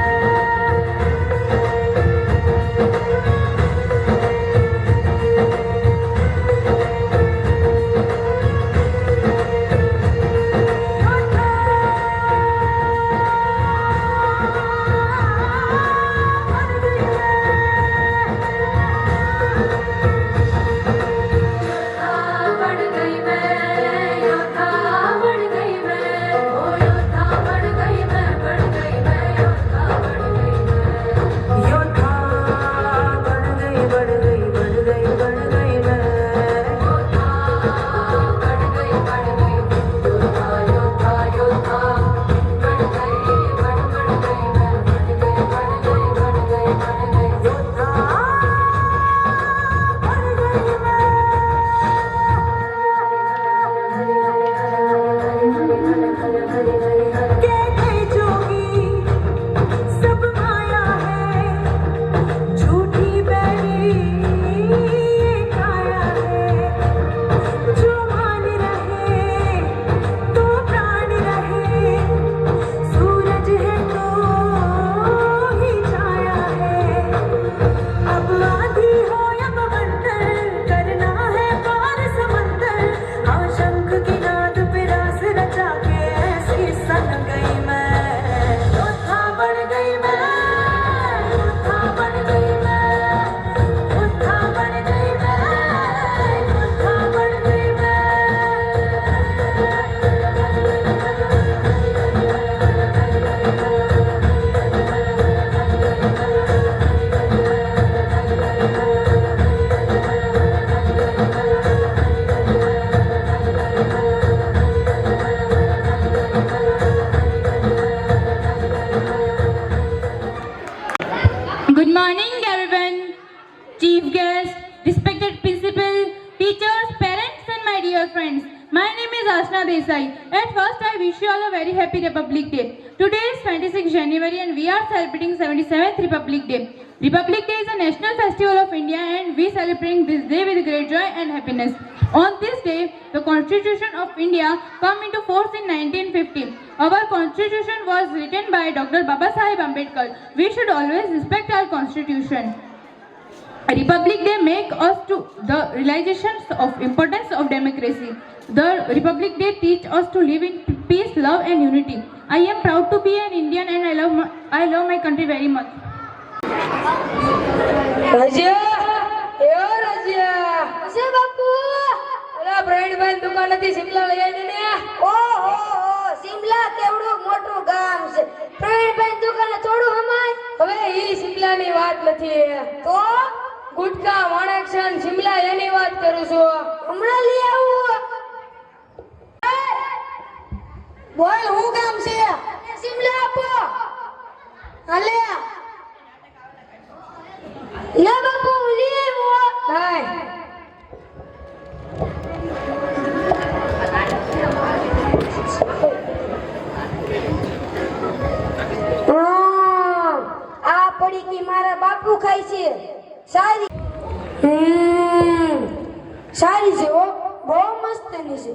Good morning, everyone. Chief guest, respected principal, teachers, parents, and my dear friends. My name is Asna Desai. At first, I wish you all a very happy Republic Day. Today is 26th January and we are celebrating 77th Republic Day. Republic Day is a national festival of India and we celebrate this day with great joy and happiness. On this day, the Constitution of India came into force in 1950. Our Constitution was written by Dr. Baba Sahib Ambedkar. We should always respect our Constitution. Republic Day make us to the realization of importance of democracy. The Republic Day teach us to live in peace, love and unity. I am proud to be an Indian and I love my country very much. રજ્યા એઓ રજ્યા સે બાપુ અલા brand ભાઈ દુકાનેથી સિમલા લઈ આવીને ને ઓહો સિમલા કેવડું મોટું ગામ છે બ્રાન્ડ ભાઈ દુકાને થોડું હમાય હવે ઈ સિમલાની વાત નથી તો ગુટકા માણેકશન સિમલા એની વાત કરું છું હમણાં લઈ આવું બોલ હું ગામ છે સિમલા આપો હાલે પડીકી મારા બાપુ ખાય છે સારી સારી છે હો બહુ મસ્તની છે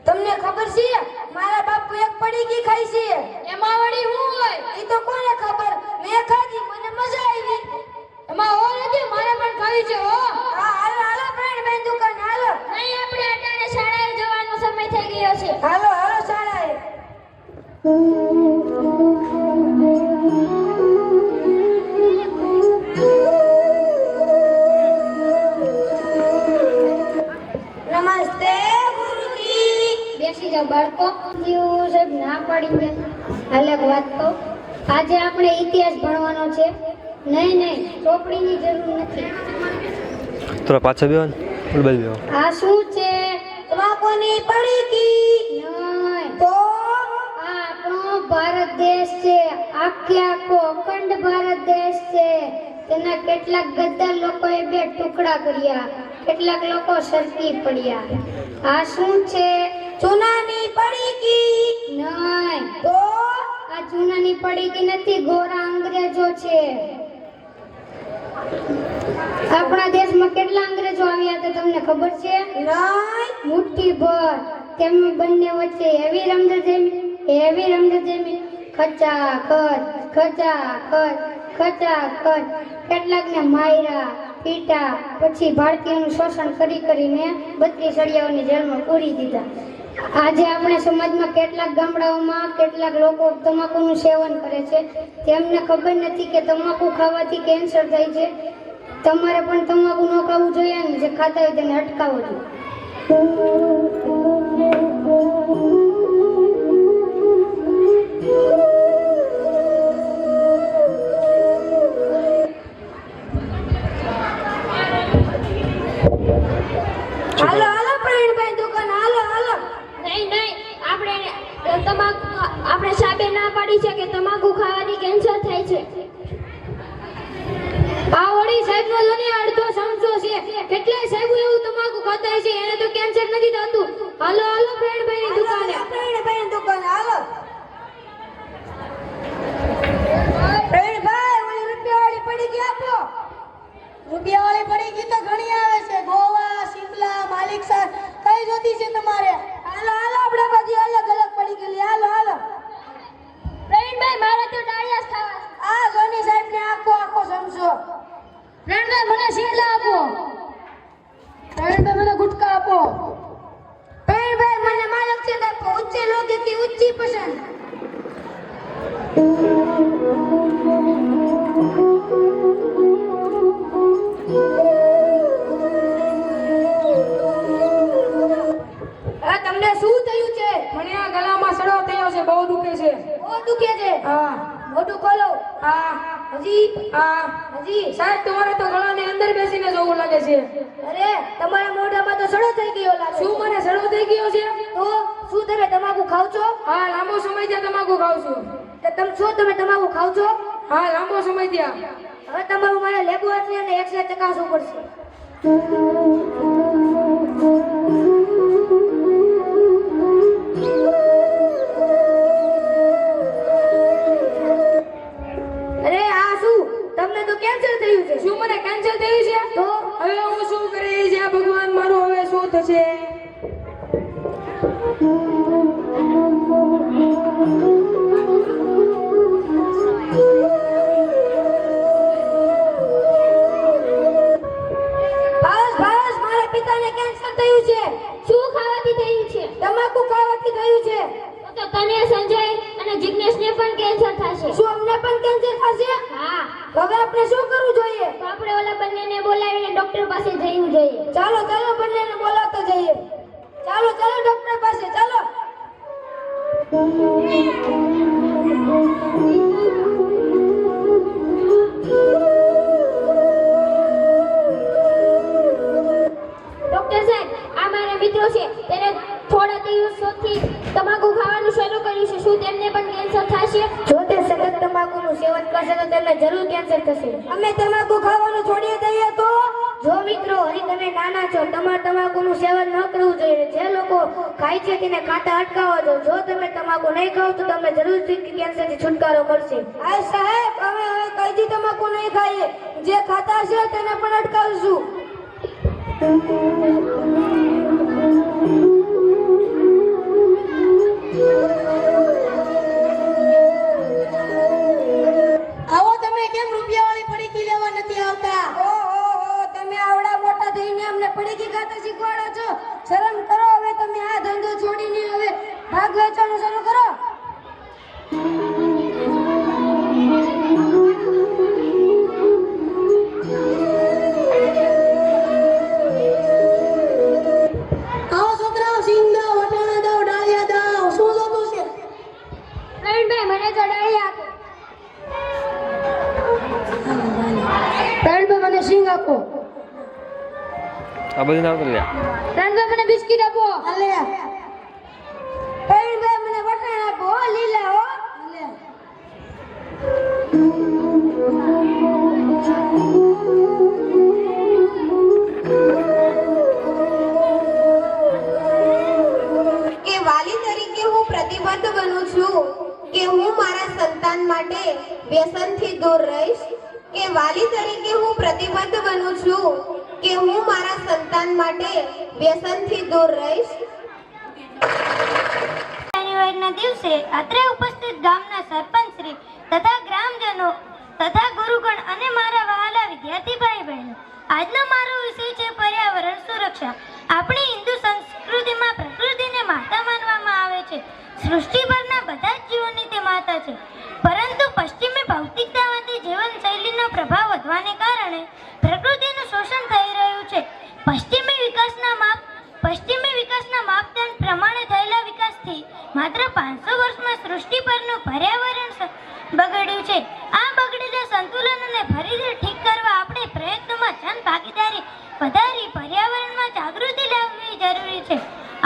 તમને ખબર છે મારા બાપુ એક પડીકી ખાય છે એમાં વળી હું હોય એ તો કોને ખબર મેં ખાધી મને મજા આવી એમાં હો નથી મારે પણ ખાવી છે હો હા હાલો હાલો ફ્રેન્ડ બેન દુકાન હાલો નહીં આપણે અટાણે શાળાએ જવાનો સમય થઈ ગયો છે હાલો હાલો શાળાએ નમસ્તે ગુરુજી બેસી જાઓ બાળકો જીવ સાહેબ ના પાડી દે અલગ વાત તો આજે આપણે ઇતિહાસ ભણવાનો છે નહીં નહીં ચોપડીની જરૂર નથી થોડા પાછા બેહો ને ઓલ બાજુ બેહો આ શું છે તમાકુની પડીકી નહીં તો આ આપણો ભારત દેશ છે આખે આખો અખંડ ભારત દેશ છે તેના કેટલાક ગદ્દાર લોકોએ બે ટુકડા કર્યા કેટલાક લોકો સરકી પડ્યા આ શું છે ચૂનાની પડીકી નહીં તો આ ચૂનાની પડીકી નથી ગોરા અંગ્રેજો છે આપણા દેશમાં કેટલા અંગ્રેજો આવ્યા હતા તમને ખબર છે નહીં મુઠ્ઠીભર તેમ બંને વચ્ચે એવી રમઝટ જમી ખચા ખચ કેટલાકને માર્યા પીટા પછી ભારતીયોનું શોષણ કરીને 32 સળિયાઓની જેલમાં પૂરી દીધા આજે આપણે સમાજમાં કેટલાક ગામડાઓમાં કેટલાક લોકો તમાકુનું સેવન કરે છે તેમને ખબર નથી કે તમાકુ ખાવાથી કેન્સર થાય છે તમારે પણ તમાકુ ન ખાવું જોઈએ ને જે ખાતા હોય તેને અટકાવવું જોઈએ હાલો હાલો પ્રવીણભાઈ દુકાન હાલો હાલો નહીં આપણે સાબે ના પાડી છે કે તમાકુ ખાવાથી કેન્સર થાય છે આ વળી સાહેબ નો જોને અડધો સમજો છે કેટલાય સાહેબો એવું તમાકુ ખાતા હોય છે એને તો કેન્સર નથી થતું હાલો હાલો પ્રવીણભાઈ ની દુકાને પ્રવીણભાઈ ની દુકાન હાલો પ્રવીણભાઈ ઓલી રૂપિયાવાળી પડીકી આપો રૂપિયાવાળી પડીકી તો ઘણી આવે છે ગોવા શિમલા માલિકસર કઈ જોતી છે તમારે હાલો હાલો આપણે બધી અલગ અલગ પડીકી લે હાલો હાલો પ્રવીણભાઈ મારે તો ડાળિયા ખાવા આ સોની સાહેબ ને આખો સમજો પ્રવીણભાઈ મને શિમલા આપો પ્રવીણભાઈ મને ગુટકા આપો પ્રવીણભાઈ મને માલક છે આપો ઉચ્ચે લોગે કી ઊંચી પસંદ તમને શું થયું છે મને આ ગળામાં સડો થયો છે બહુ દુખે છે હા મોઢું ખોલો હા હજી સાહેબ તમારે તો ગળાની અંદર બેસીને જોવું લાગે છે અરે તમારા મોઢામાં તો સડો થઈ ગયો લાગે શું મને સડો થઈ ગયો છે તો શું તમે તમાકુ ખાવ છો હા લાંબો સમય થી તમાકુ ખાવ છું તમે તમાકુ ખાવ છો હા લાંબો સમય થી હવે તમારું મારે લેબોરેટરી અને એક્સરે ચકાસવું પડશે અરે આ શું તમને તો કેન્સર થયું છે શું મને કેન્સર થયું છે તો હવે હું શું કરીશ આ ભગવાન મારું હવે શું થશે બસ મારા પિતાને કેન્સર થયું છે શું ખાવાથી થયું છે તમાકુ ખાવાથી થયું છે તો તને સંજય અને જિગ્નેશને પણ કેન્સર થશે શું અમને પણ કેન્સર થશે હા હવે આપણે શું કરવું જોઈએ તો આપણે ઓલા બંનેને બોલાવીને ડોક્ટર પાસે જવું જોઈએ ચાલો બંનેને બોલાવતો જઈએ ચાલો ડોક્ટર પાસે ચાલો ડોક્ટર સાહેબ આ મારા મિત્રો છે તેને થોડા દિવસોથી તમાકુ ખાવાનું શરૂ કર્યું છે શું તેમને પણ કેન્સર થશે જો તે સતત તમાકુનું સેવન કરશે તો તેમને જરૂર કેન્સર થશે અમે તમાકુ ખાવાનું છોડી દઈએ તો જો મિત્રો હજી તમે નાના છો, તમારે તમાકુનું સેવન ન કરવું જોઈએ. જે લોકો ખાય છે તેને ખાતા અટકાવો છો. જો તમે તમાકુ નહીં ખાવ તો તમે જરૂરથી કેન્સરથી છુટકારો કરશે. આ સાહેબ, અમે હવે કઈથી તમાકુ નહીં ખાઈએ. જે ખાતા છે તેને પણ અટકાવશું. આવો, તમે કેમ રૂપિયાવાળી પડીકી લેવા નથી આવતા? તમે આવડા મોટા થઈને અમને પડીકી ખાતા શીખવાડો છો. શરમ કરો. હવે તમે આ ધંધો છોડીને હવે ભાગ વેચવાનું શરૂ કરો. આવો છોકરાઓ, સિંગ દો, વટાણા દો, ડાળિયા દો. શું જોતું છે? પ્રવીણભાઈ, મને તો ડાળિયા આપો. પ્રવીણભાઈ, મને સિંગ આપો. આ બધી ના કરી લે. પ્રવીણભાઈ, મને બિસ્કિટ આપો. હાલે. પ્રવીણભાઈ, મને વટાણા આપો. લીલા હો. હાલે. કે વાલી તરીકે હું પ્રતિબદ્ધ બનું છું કે હું મારા સંતાન માટે વ્યસનથી દૂર રહીશ. કે વાલી તરીકે હું પ્રતિબદ્ધ બનું છું કે હું મારા સંતાન માટે વ્યસનથી દૂર રહીશ. જાન્યુઆરીના દિવસે અત્રે ઉપસ્થિત ગામના સરપંચ શ્રી તથા ગ્રામજનો તથા ગુરુગણ અને મારા વહાલા વિદ્યાર્થી ભાઈ બહેનો, આજનો મારો વિષય છે પર્યાવરણ સુરક્ષા. આપણી હિન્દુ સંસ્કૃતિમાં પ્રકૃતિને માતા માનવામાં આવે છે. સૃષ્ટિ પરના બધા જ જીવોની તે માતા છે. પરંતુ પશ્ચિમી ભૌતિકતાવાદી જીવનશૈલીનો પ્રભાવ વધવાને કારણે પ્રકૃતિનું શોષણ થઈ રહ્યું છે. પશ્ચિમી વિકાસના માપદંડ પ્રમાણે થયેલા વિકાસથી માત્ર 500 વર્ષમાં સૃષ્ટિ પરનું પર્યાવરણ બગડ્યું છે. આ બગડેલા સંતુલનને ફરીથી ઠીક કરવા આપણે પ્રયત્નોમાં જન ભાગીદારી વધારી પર્યાવરણમાં જાગૃતિ લાવવી જરૂરી છે.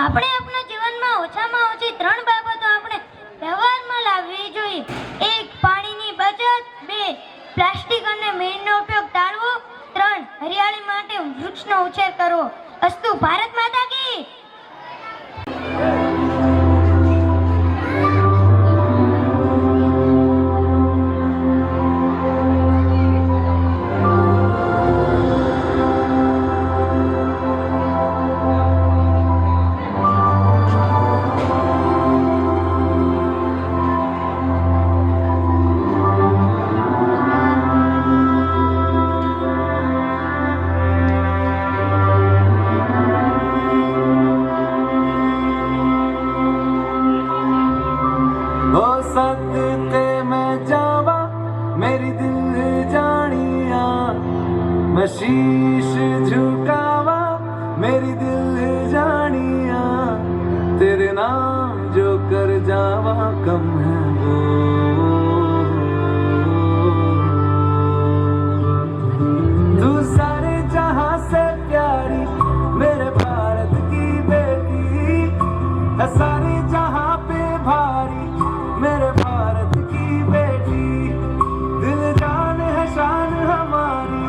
આપણે આપણા જીવનમાં ઓછામાં ઓછી 3 બાબતો આપણે વ્યવહારમાં લાવવી જોઈએ. 1. પાણીની બચત. 2. પ્લાસ્ટિક અને મીણનો ઉપયોગ ટાળવો. 3. હરિયાળી માટે વૃક્ષનો ઉછેર કરવો. અસ્તુ. ભારત માતા કી. सदके मैं जावा मेरी दिल जानिया, मैं शीश झुकावा मेरी दिल जानिया, तेरे नाम जो कर जावा कम है वो. तू सारे जहां से प्यारी मेरे भारत की बेटी है, सारे जहां पे भारी मेरे भारत की बेटी. दिल जान है शान हमारी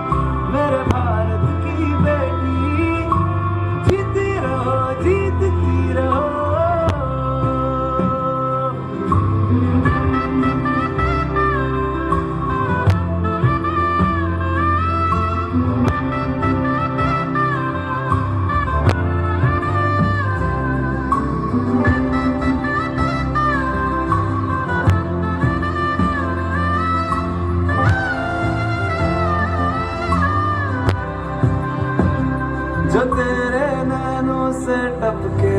मेरे भारत की बेटी. जीती रहो जीतती रहो. जो तेरे नैनों से टपके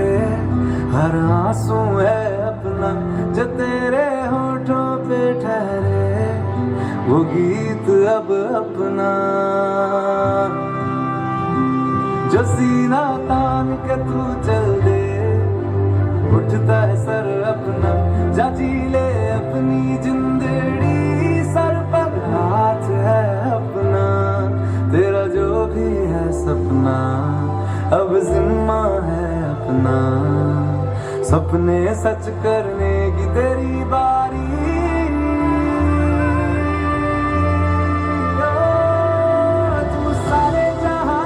हर आंसू है अपना, जो तेरे होठों पे ठहरे वो गीत अब अपना. जो सीना तान के तू चल दे उठता है सर अपना, जा जी ले अपनी जिंदड़ी. सर पर हाथ है अपना, तेरा जो भी है सपना अब जिम्मा है अपना. सपने सच करने की तेरी बारी. तू सारे जहां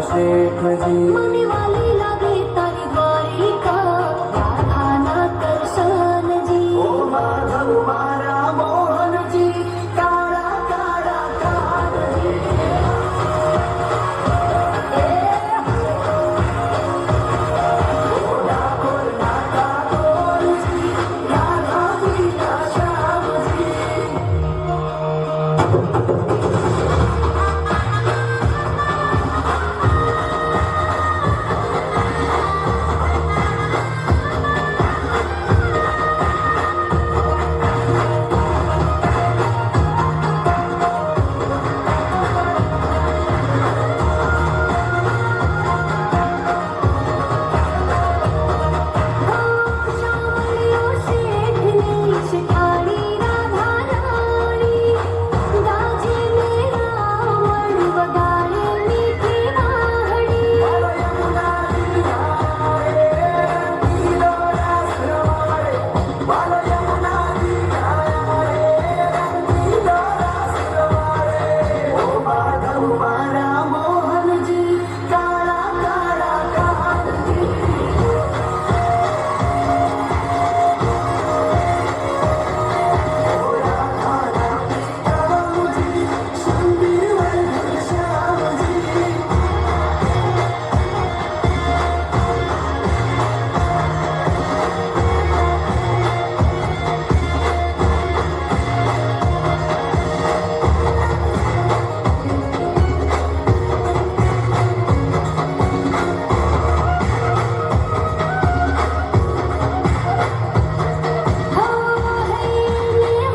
शेख जी મને વાલી લાગે તારી દ્વારિકા રાધાના દર્શનજી ओ माधव मारा मोहन जी काला काला कानजी શામળિયો શેઠની શિખાડી રાધા રાણી ગાજે મેરા મન વગાડે મીઠી વાહડી मारा मोहन जी काला काला कानजी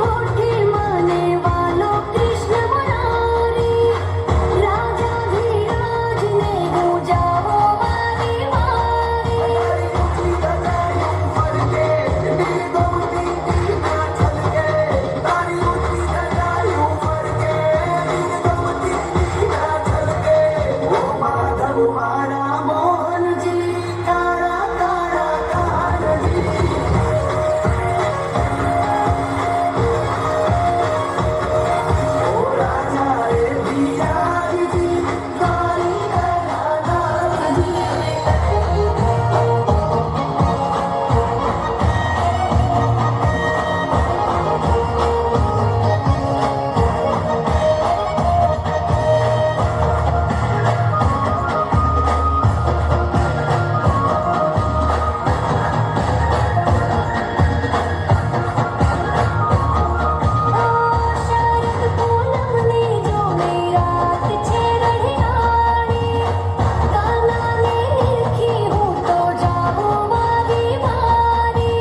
होठे माने वालो कृष्ण मुरारी राजा धीराज ने पूजाओ वाली वारी मारा मोहन जी काला काला कानजी शरद पूनम ने जो रात छे रढ़ियाणी काला ने लिखी हूँ तो जाओ वाली वारी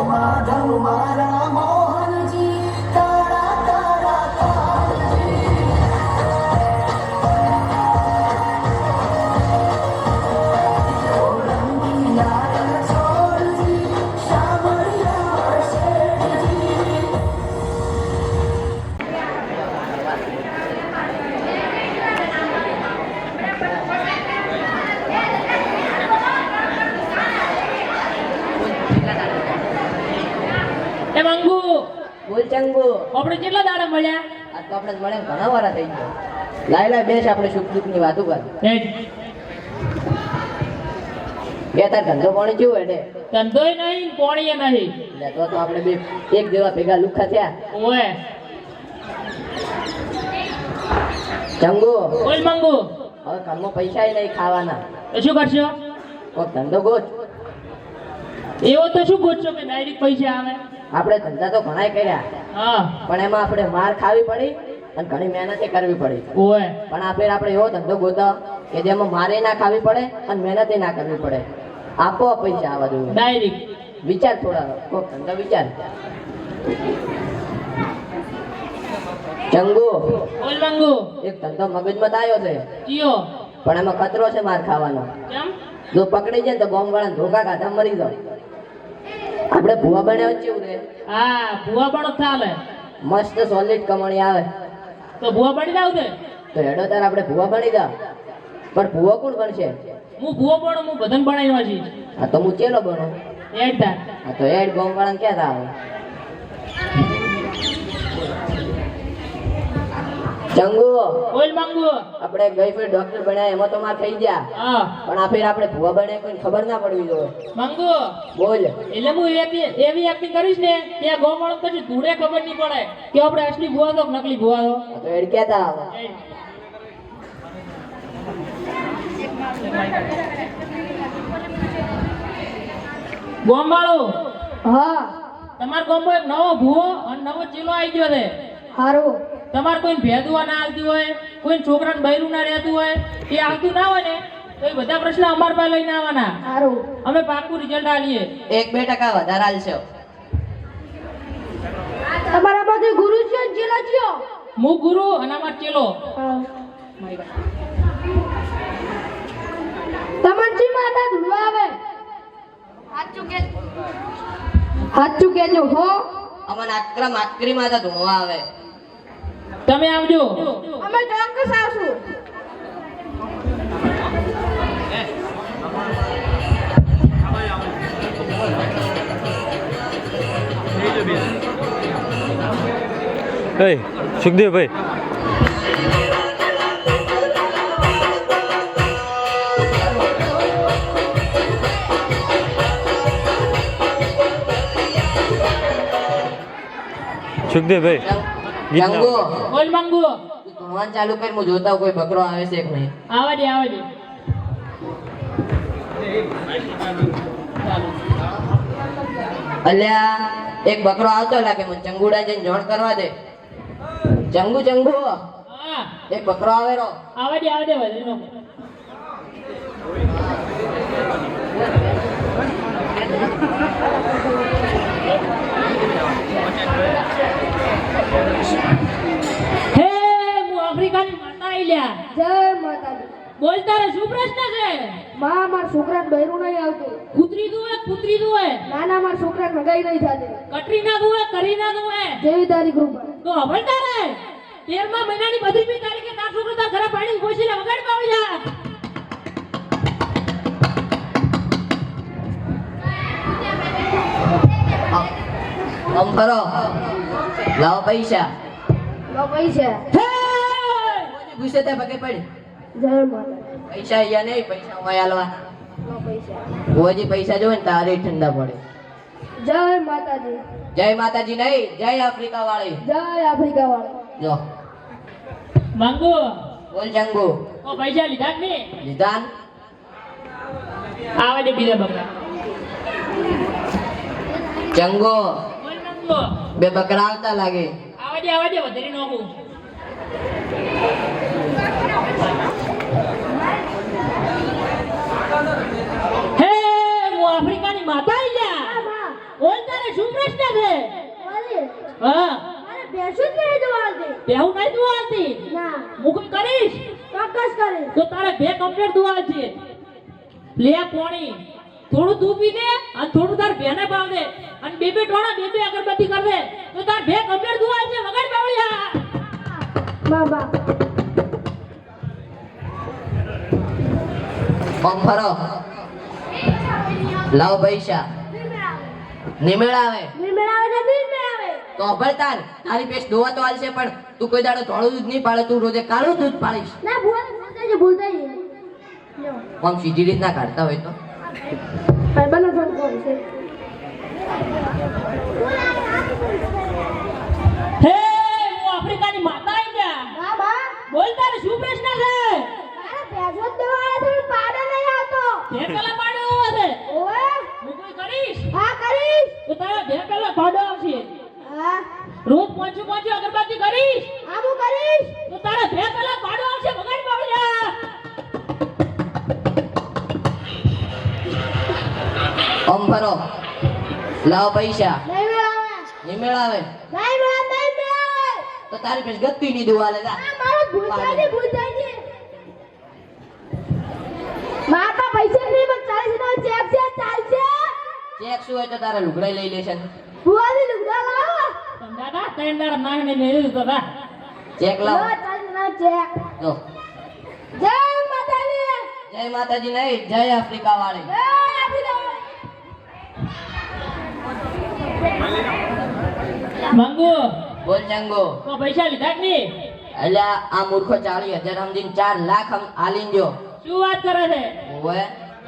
माधव मारा मोहन जी काला काला कानजी रंगीला रसोल जी शामळिया शेठ जी એ મંગુ બોલ ચંગુ આપણે કેટલા દાડા મળ્યા? આ તો આપણે મળે ઘણા વાર થઈ ગયા. લાય લાય બેસ આપણે સુખ દુઃખ ની વાતો કર. એ તાર ધંધો પાણી કેવું હેડે? ધંધોય નહીં પોણીએ નહીં. એટલે તો આપણે બે એક જેવા ભેગા લુખા થયા. ઓએ ચંગુ બોલ મંગુ હવે ઘરમાં પૈસા નહીં ખાવાના. તો શું કરશો? કોક ધંધો ગોત. એવો તો શું ગોતશો કે ડાયરેક્ટ પૈસા આવે? આપણે ધંધા તો ઘણાય કર્યા હા પણ એમાં આપણે માર ખાવી પડી અને ઘણી મહેનત કરવી પડી. ઓએ પણ આપણે એવો ધંધો ગોતો કે જેમાં મારે ના ખાવી પડે અને મહેનત ના કરવી પડે. આપો પૈસા આવવા જોઈએ. ડાયરેક્ટ વિચાર થોડા કોક ધંધો વિચાર. ચંગુ બોલ મંગુ એક ધંધો મગજમાં આવ્યો છે જીઓ પણ એમાં ખતરો છે માર ખાવાનો. કેમ? જો પકડી જાય ને તો ગોમ વાળા ધોકા ખાધા મરી જાય. આપણે ભૂવા બન્યા કેવું રે? હા ભૂવા પણ ચાલે. મસ્ત સોલિડ કમાણી આવે તો ભૂવા બની જાવ તે તો હેડો તાર આપણે ભૂવા બની જા. પણ ભૂવો કોણ બનશે? હું ભૂવો પણ હું બધાને બનાવ્યો છે. હા તો હું ચેલો બનો. એડતા હા તો એડ ગામ વાળાને ક્યાં આવે. ચંગુ બોલ મંગુ. આપણે ગઈ ફેર ડોક્ટર બન્યા એમાં તો માર થઈ ગયા. હા પણ આ ફેર આપણે ભૂવા બન્યા કોઈને ખબર ના પડવી જોઈએ. મંગુ બોલ. એટલે હું એવી એક્ટિંગ કરીશ ને ત્યાં ગોવાળો પછી ધૂળે ખબર નહીં પડે કે આપણે અસલી ભૂવા તો નકલી ભૂવા તો. હા તો એડ ક્યાં આવે. ગોવાળો હા તમાર ગામમાં એક નવો ભૂવો અને નવો ચીલો આવી ગયો છે. સારું. તમારે કોઈ ભેદવા ના આવતી હોય, કોઈ છોકરાને બૈરું ના રહેતું હોય, એ આવતું ના હોય ને તો એ બધા પ્રશ્ન અમાર પાસે લઈને આવવાના. સારું. અમે પાકું રિઝલ્ટ આલીએ. 1-2% વધારે આલશે. તમારા પાસે ગુરુ છે ચેલા છે? હું ગુરુ અને અમાર ચેલો. તમને જી માતા ધુલવા આવે. સાચું કેજો હો. અમને આક્રમ આકરી માતા ધૂણવા આવે. તમે આવજો. અમે ચોક્કસ આવશું. સુખદેવ ભાઈ સુખદેવભાઈ જંગુ બોલ મંગુ. ધૂણવાનું ચાલુ કરી હું જોતા હું કોઈ બકરો આવે છે કે નહીં. આવા દે આવા દે. અલ્યા એક બકરો આવતો લાગે મને. ચંગુડા જઈને જોણ કરવા દે. ચંગુ ચંગુ હા એક બકરો આવેરો. આવા દે વધીનો. હે હું આફ્રિકાની માતા આઈલ્યા. જય માતાજી. બોલ તારે શું પ્રશ્ન છે? માં મારા છોકરાને બૈરું નહીં આવતું. પુત્રી તું હે નાના મારા છોકરાને હગાઈ નહીં થતી. કટરીના તું હે કરીના તું હે. જેવી તારી કૃપા. તો હવે તારે 13મા મહિનાની 32મી તારીખે તાર છોકરો તાર ઘરે પાણી પોછીને વગાડ પાવી જા. આમ ફરો. લાવો પૈસા. લો પૈસા. પૂછે તે પગે પડી. જય માતાજી. પૈસા અહીંયા નહીં, પૈસા હોય આલવા. લો પૈસા. ઓજી પૈસા જોવે ને તારે ઠંડા પડે. જય માતાજી. જય માતાજી નહીં, જય આફ્રિકા વાળી. જય આફ્રિકા વાળા. જો મંગુ બોલ જંગુ. ઓ પૈસા લીધા કે નહીં? લીધા. આવા દે બીજા બકરા. જંગુ બોલ મંગુ. બે બકરા આવતા લાગે. આવા દે વધેરી નોખું. હે હું આફ્રિકાની માતા આઈલ્યા. બોલ તારે શું પ્રશ્ન છે? હા મારે બેસું જ નહીં દોવાળતી. બેહું નહીં દુઆલતી. ના. હું કોઈ કરીશ ચોક્કસ કરીશ. તો તારે 2 કમ્પ્લીટ દુઆલ છે. લે આ પાણી થોડું તું પી દે અને થોડું તાર બેને પાવ દે અને બે ટોણા 2 અગરબત્તી કર દે તો તાર 2 કમ્પ્લીટ દુઆલ છે. વગાડ પાવળિયા. બાબા. આમ ફરો. લાવ પૈસા. નિમેળ આવે. નિમેળાવે ને નિમેળાવે. તો અભળતાન તારી પેશ દોવા તો આલશે પણ તું કોઈ દાડો ધોળું દૂધ નહીં પાડે. તું રોજે કાળું દૂધ પાડીશ. ના ભૂલતા જ. આમ સીધી રીતના કાઢતા હોય તો ભાઈ બનો ફોન કોણ છે? હે હું આફ્રિકાની માતા આઈલ્યા. બાબા. બોલ તારે શું પ્રશ્ન છે? મારે બેસો જ દોવાળે છે પાડો નહીં આવતો. 2 કલા પાડો આવે. ઓએ. હું કોઈ કરીશ હા કરીશ. તો તારા 2 કલા પાડો આવશે. હા. રોજ 5 અગરબત્તી કરીશ હા હું કરીશ. તો તારા 2 કલા પાડો આવશે. વગાડ પાવળિયા. આમ ફરો. લાવ પૈસા. નહીં મેળાવે. નિમેળ આવે. નહીં મેળાવે. તો તારી પેશ ગત્તી ની દુઆ લે. જા. મારો ભૂલતા જ. મારા પૈસા નહીં પણ 40 ચેક છે ચાલશે. ચેક શું હોય તો તારે લુગડાઈ લઈ લેશે. ભુવાજી લુગડા લાવો. દાદા 3 દાડા નાખને મેળી દીધો તા. ચેક લાવ. 40 ચેક. જો જય માતાજી. જય માતાજી નહીં, જય આફ્રિકા વાળી. જય આફ્રિકા. મંગુ બોલ ચંગો. તો પૈસા લીધા કે નહીં? અલ્યા આ મૂર્ખો 40,000 સમજીને 4 લાખ આલીન જો. શું વાત કરે છે? ઓવે.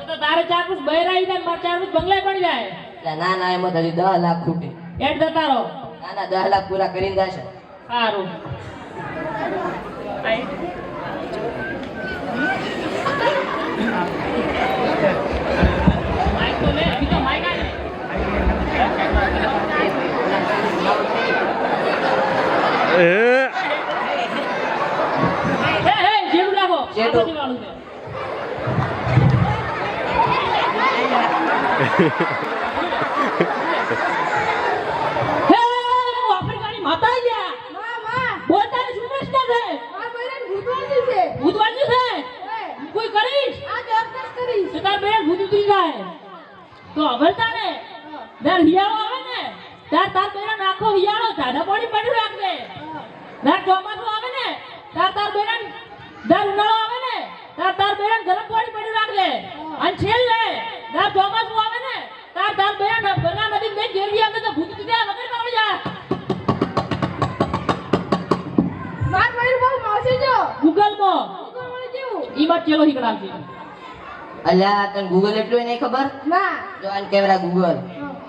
તો તારે 4 બહેરા આવી જાય, મારે 4 બંગલે પડી જાય. એટલે ના ના એમાં તો હજી 10 લાખ ખૂટે. એડ જતા રહો. ના ના 10 લાખ પૂરા કરીને જશે. સારું. માઈક તો લે, અભી તો માઈક આ લે. જેડું રાખો. જેડું. વાળું છે. હે, હું આફ્રિકાની માતા આવી ગયા. બોલતાની શું પ્રશ્ન છે? ભૂતવાળજી છે. કોઈ કરીશ? તો તાર બેન ભૂત ઉતરી જાય. તો અભલતા ને દર હિયાળો આવે ને તાર બેન નાખો હિયાળો ધાડા પાણી પડ્યું રાખજે. દર ચોમાસું આવે ને તાર બેન દર ઉનાળો આવે ને તાર બેન ગરમ પાણી પડ્યું રાખજે. અને છેલ્લે દર ચોમાસું આવે ને તાર બેન ગંગા નદી ને જેવી આવે તો ભૂત ઉતરી જાય વગર પાણી જાય. ગૂગલ માં ઈ બાત ચેલો હીકડાવજે. અલ્યા તને ગૂગલ એટલું નહીં ખબર? જો આન કેવરા ગૂગલ.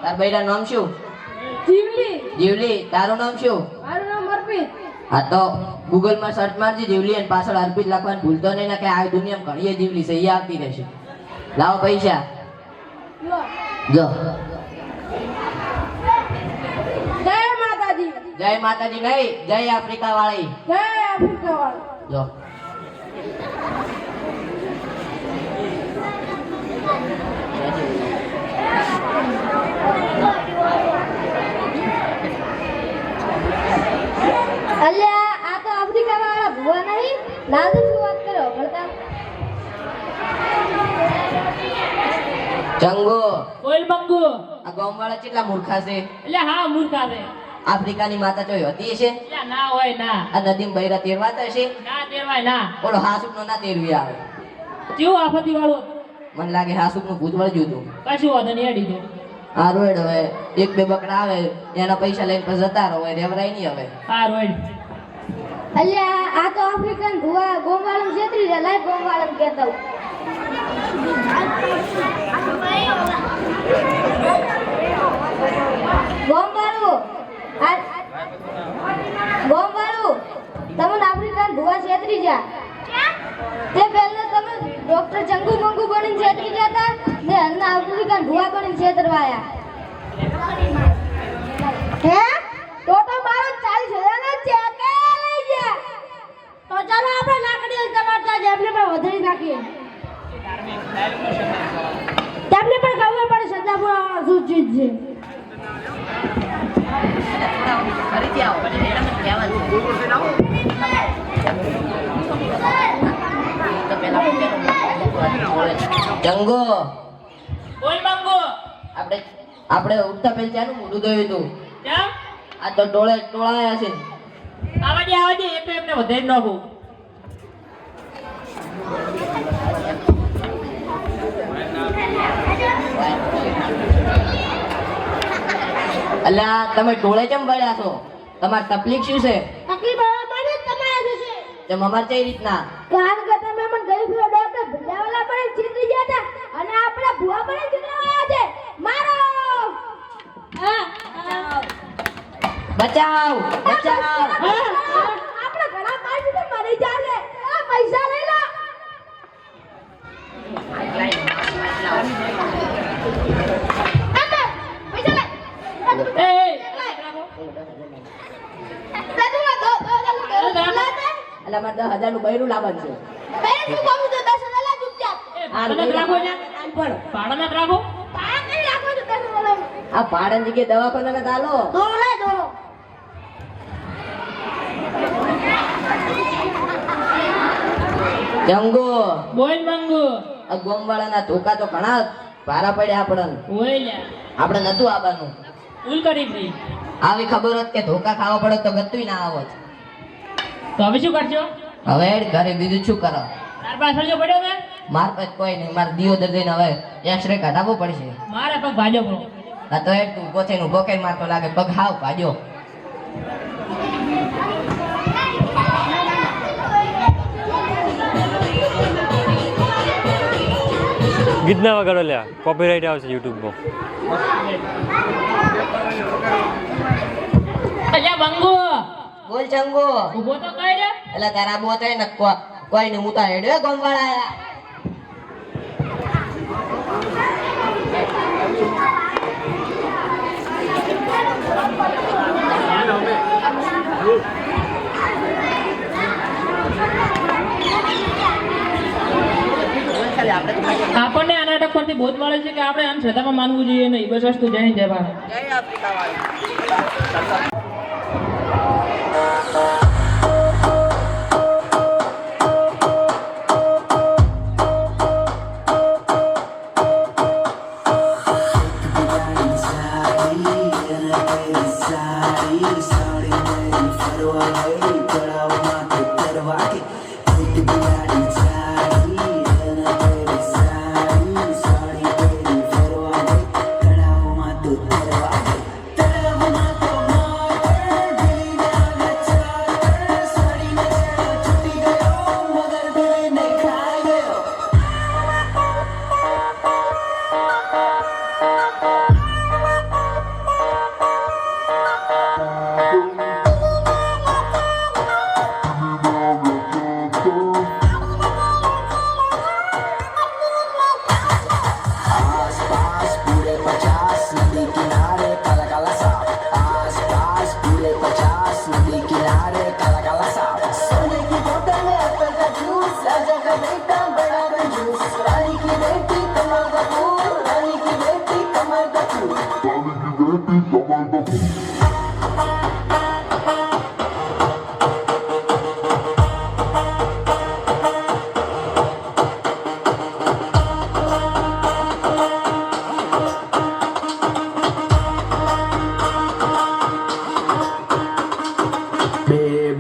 તાર બૈરા નામ શું? જીવલી. તારું નામ શું? હા તો ગૂગલ માં સર્ચ મારજે જીવલી અને પાછળ અર્પિત લખવાનું ભૂલતો નહીં, કે આ દુનિયામાં ઘણી જીવલી છે એ આવતી રહેશે. લાવો પૈસા. જો જય માતાજી નહીં, જય આફ્રિકા વાળી. જો અલ્યા આ તો આફ્રિકા વાળા ભુવા નહીં. લાજુ શું વાત કરો ભણતા. ચંગો ઓલ મંગુ. આ ગામ વાળા કેટલા મૂર્ખા છે. એટલે હા મૂર્ખા છે. આફ્રિકાની માતા ચોય હતી છે. એટલે ના હોય ના. આ નદીમાં બૈરા તેરવાતા છે. ના તેરવાય ના. ઓલો હાસુક નો ના તેરવી આવે. કેવું આફતી વાળું? મને લાગે હાસુક નું ભૂત વળગ્યું હતું. કશું વાંધો નહીં હેડી દો. આ રોડ હવે 1-2 બકડા આવે એના પૈસા લઈને પછી જતા રહો, રેવરાય નહીં હવે. હા રોડ. અલ્યા આ તો આફ્રિકન ભુવા ગોમવાળમ છેતરી જાય. લાય ગોમવાળમ કહેતા હું. ગોમવાળું તમને આફ્રિકન ભુવા છેતરી જા. તે પહેલા તમે ડોક્ટર ચંગુ મંગુ બનીને છેતરી જતા ને હરના આફ્રિકન ભુવા બનીને છેતરવાયા. હે તો મારો 40,000 નો ચેક લઈ ગયા. તો ચાલો આપણે લાકડી કમાતા જ એમને પણ વધારી નાખીએ. તેમને પણ ખબર પડે સદાપુરા શું ચીજ છે. ફરીથી આવો પછી એના મને કહેવાનું છે. જંગો ઓલ મંગુ. આપણે ઉઠતા પહેલા ચાનું મોઢું ધોયું હતું. કેમ? આ તો ટોળાયા છે. આવજે એક તો એમને વધારી નાખું. અલ્યા તમે ટોળે કેમ પડ્યા છો? તમારી તકલીફ શું છે? તકલીફ આવવા માંડે તમારે થશે. તેમ અમારે કઈ રીતના? કારણ કે તમે મને ગઈ ફેર ડોક્ટર ભંડાવાલા પણ છેતરી ગયા હતા અને આપણા ભુવા પણ છેતરાયા છે. મારો બચાવ બચાવ. આપણે ઘણા પાછી તો મરી જાશે. આ પૈસા લઈ લો. અલ્યા મારે 10,000 નું બૈરું લાવવાનું છે. આ ભાડા જગ્યાએ દવાખાના ચાલો. જંગો બોલ મંગુ. આ ગોમવાળાના ધોકા તો ઘણા ભારા પડ્યા આપણને. આપણે નતું આવવાનું. ભૂલ કરી હતી. આવી ખબર હોત કે ધોકા ખાવા પડે તો ગતું ના આવત. તો હવે શું કરજો? હવે ઘરે બીજું શું કરો? તાર પાછળ જો પડ્યો ને? માર પાસે કોઈ નહીં. મારે દિયો દર્દીને હવે એક્સરે કઢાવવો પડશે. મારે પગ ભાજો પડો. આ તો તું ઉભો થઈને ઉભો કઈ મારતો લાગે પગ હાવ ભાજો. ગીત ના વગાડો લ્યા, કોપીરાઇટ આવશે યુટ્યુબમાં. અલ્યા બંગુ બોલ ચંગુ. ઉભો તો કઈ રે. એટલે તારા બોત ને કોઈ ને હું તો હેડ્યો ગમવાળા. આપણને આ નાટક પરથી બોધ મળે છે કે આપણે અંધશ્રદ્ધામાં માનવું જોઈએ નહીં. બસ વસ્તુ જય હિન્દ, જય ભારત.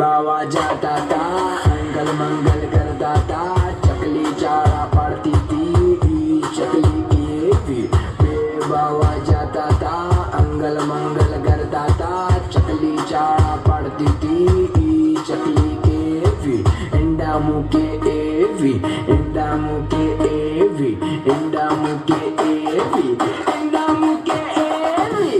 बाबा जाता था अंगल मंगल करता था चकली चारा पड़ती थी चकली की थी बाबा जाता था अंगल मंगल करता था चकली चारा पड़ती थी चकली के भी इंडा मुके एवी इंडा मुके एवी इंडा मुके एवी इंडा मुके एवी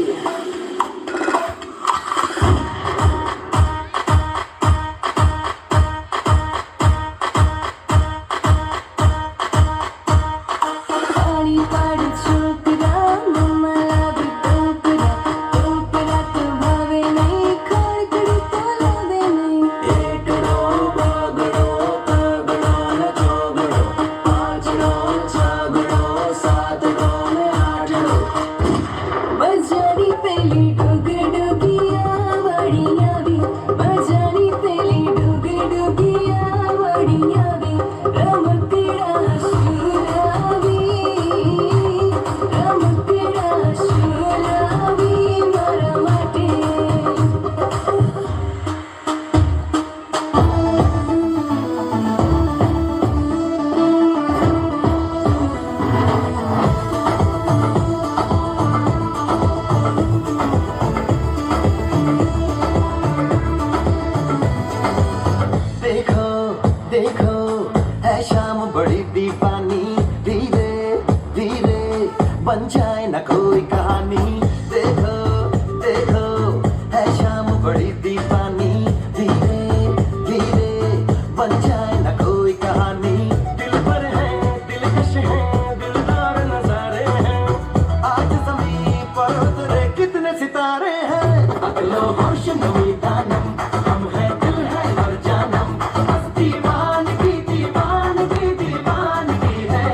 बन जाए न कोई कहानी देखो देखो है शाम बड़ी दीवानी धीरे धीरे बन जाए न कोई कहानी दिल पर है दिलकश है दिलदार नजारे हैं आज ज़मीं पर उतरे कितने सितारे हैं अगलो रोशनी दानम हम है दिल है और जानम बस दीवानगी दीवानगी दीवानगी है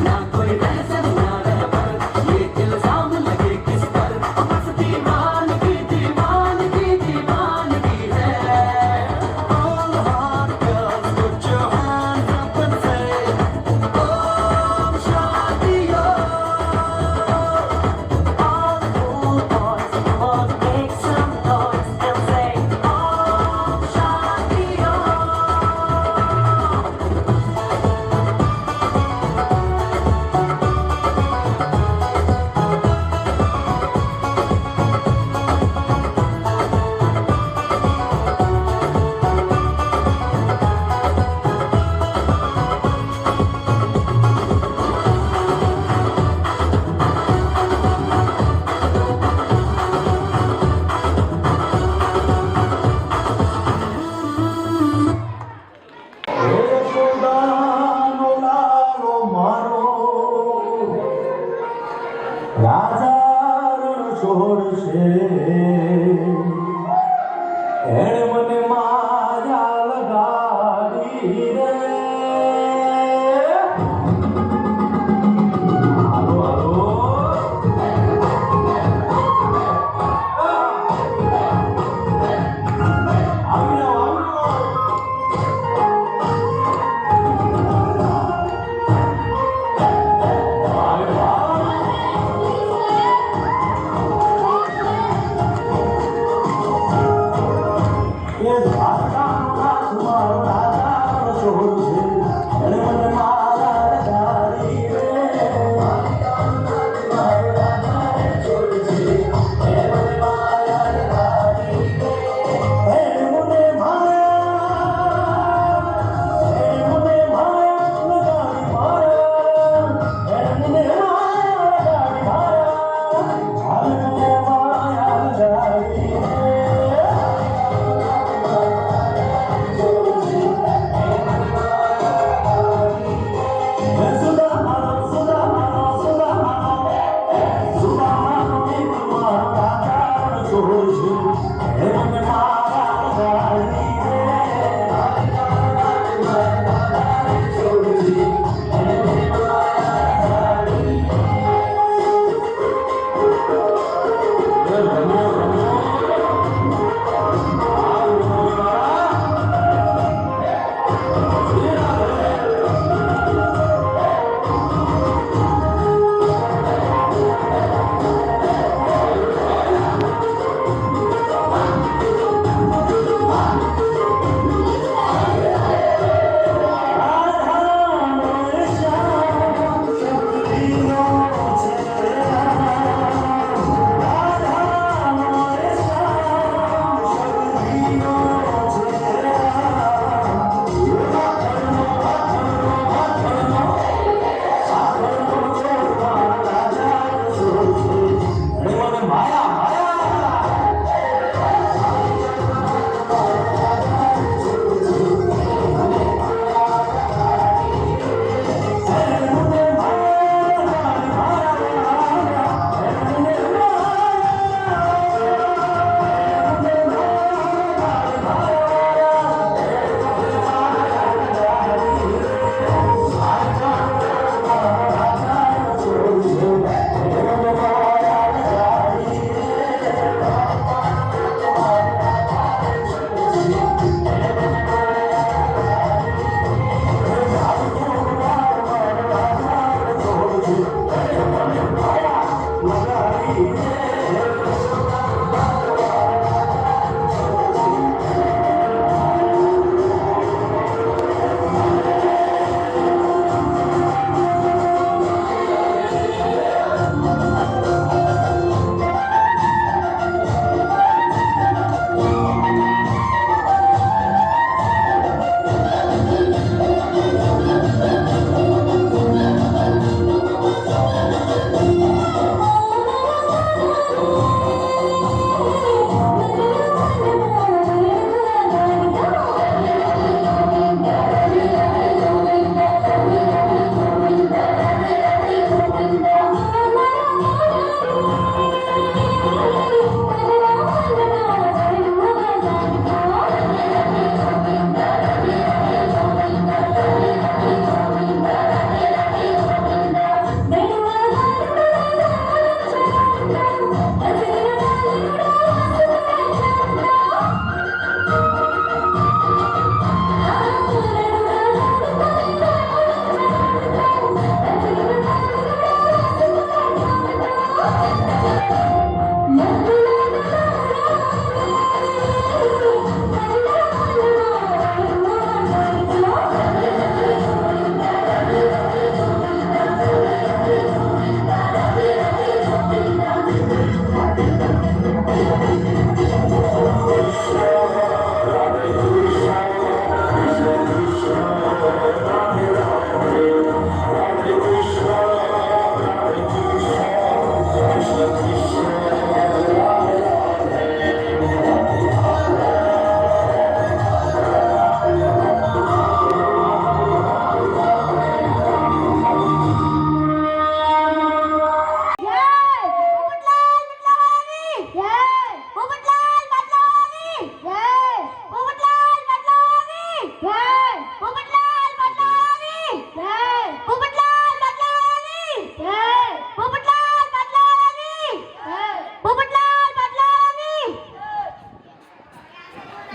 ना कोई रहसन ना रहबर ये इल्जाम लगा રાજા રણ છોડશે એણે મને માયા લગાડી રે હાલો હાલો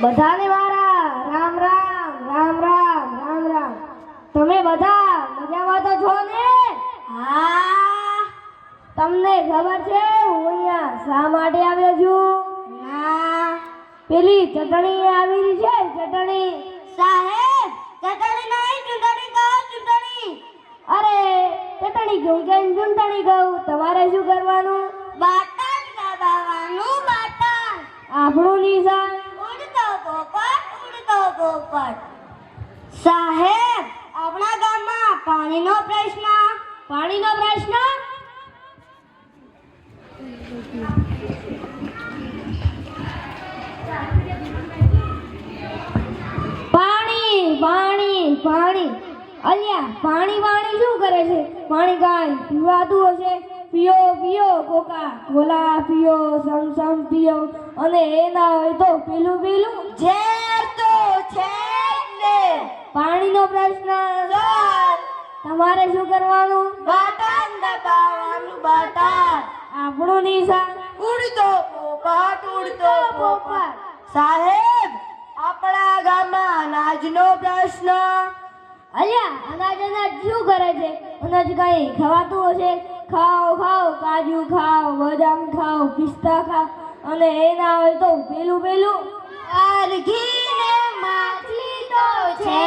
બધાને મારા રામ રામ રામ રામ રામ રામ. તમે બધા મજામાં તો છો ને? હા. તમને ખબર છે હું અહીંયા શા માટે આવ્યો છું? ના. પેલી ચટણી આવી છે, ચટણી. સાહેબ, ચટણી નહીં, ચૂંટણી કહો, ચૂંટણી. અરે ચટણી કહું કે ચૂંટણી કહું, તમારે શું કરવાનું? બટન દબાવવાનું, બટન. આપણું નિશાન ઉડતો પોપટ. સાહેબ, આપણા ગામમાં પાણીનો પ્રશ્ન. પાણીનો પ્રશ્ન? પાણી પાણી પાણી. અલ્યા પાણી વાણી શું કરે છે? પાણી કાંઈ પીવાતું હશે? પીઓ પીઓ કોકા કોલા પીઓ, સમ પીઓ, અને એ ના હોય તો પેલું પેલું ઝેર તો છે ને. પાણીનો પ્રશ્ન તમારે શું કરવાનું? બટન દબાવવાનું, બટન. આપણું નિશાન ઉડતો પોપટ, ઉડતો પોપટ. સાહેબ, આપણા ગામમાં અનાજનો પ્રશ્ન. અલ્યા અનાજ શું કરે છે? અનાજ કઈ ખવાતું હશે? ખાઓ ખાઓ, કાજુ ખાઓ, બદામ ખાઓ, પિસ્તા ખાઓ, અને એ ના હોય તો પેલું પેલું અરઘી ને માછલી તો છે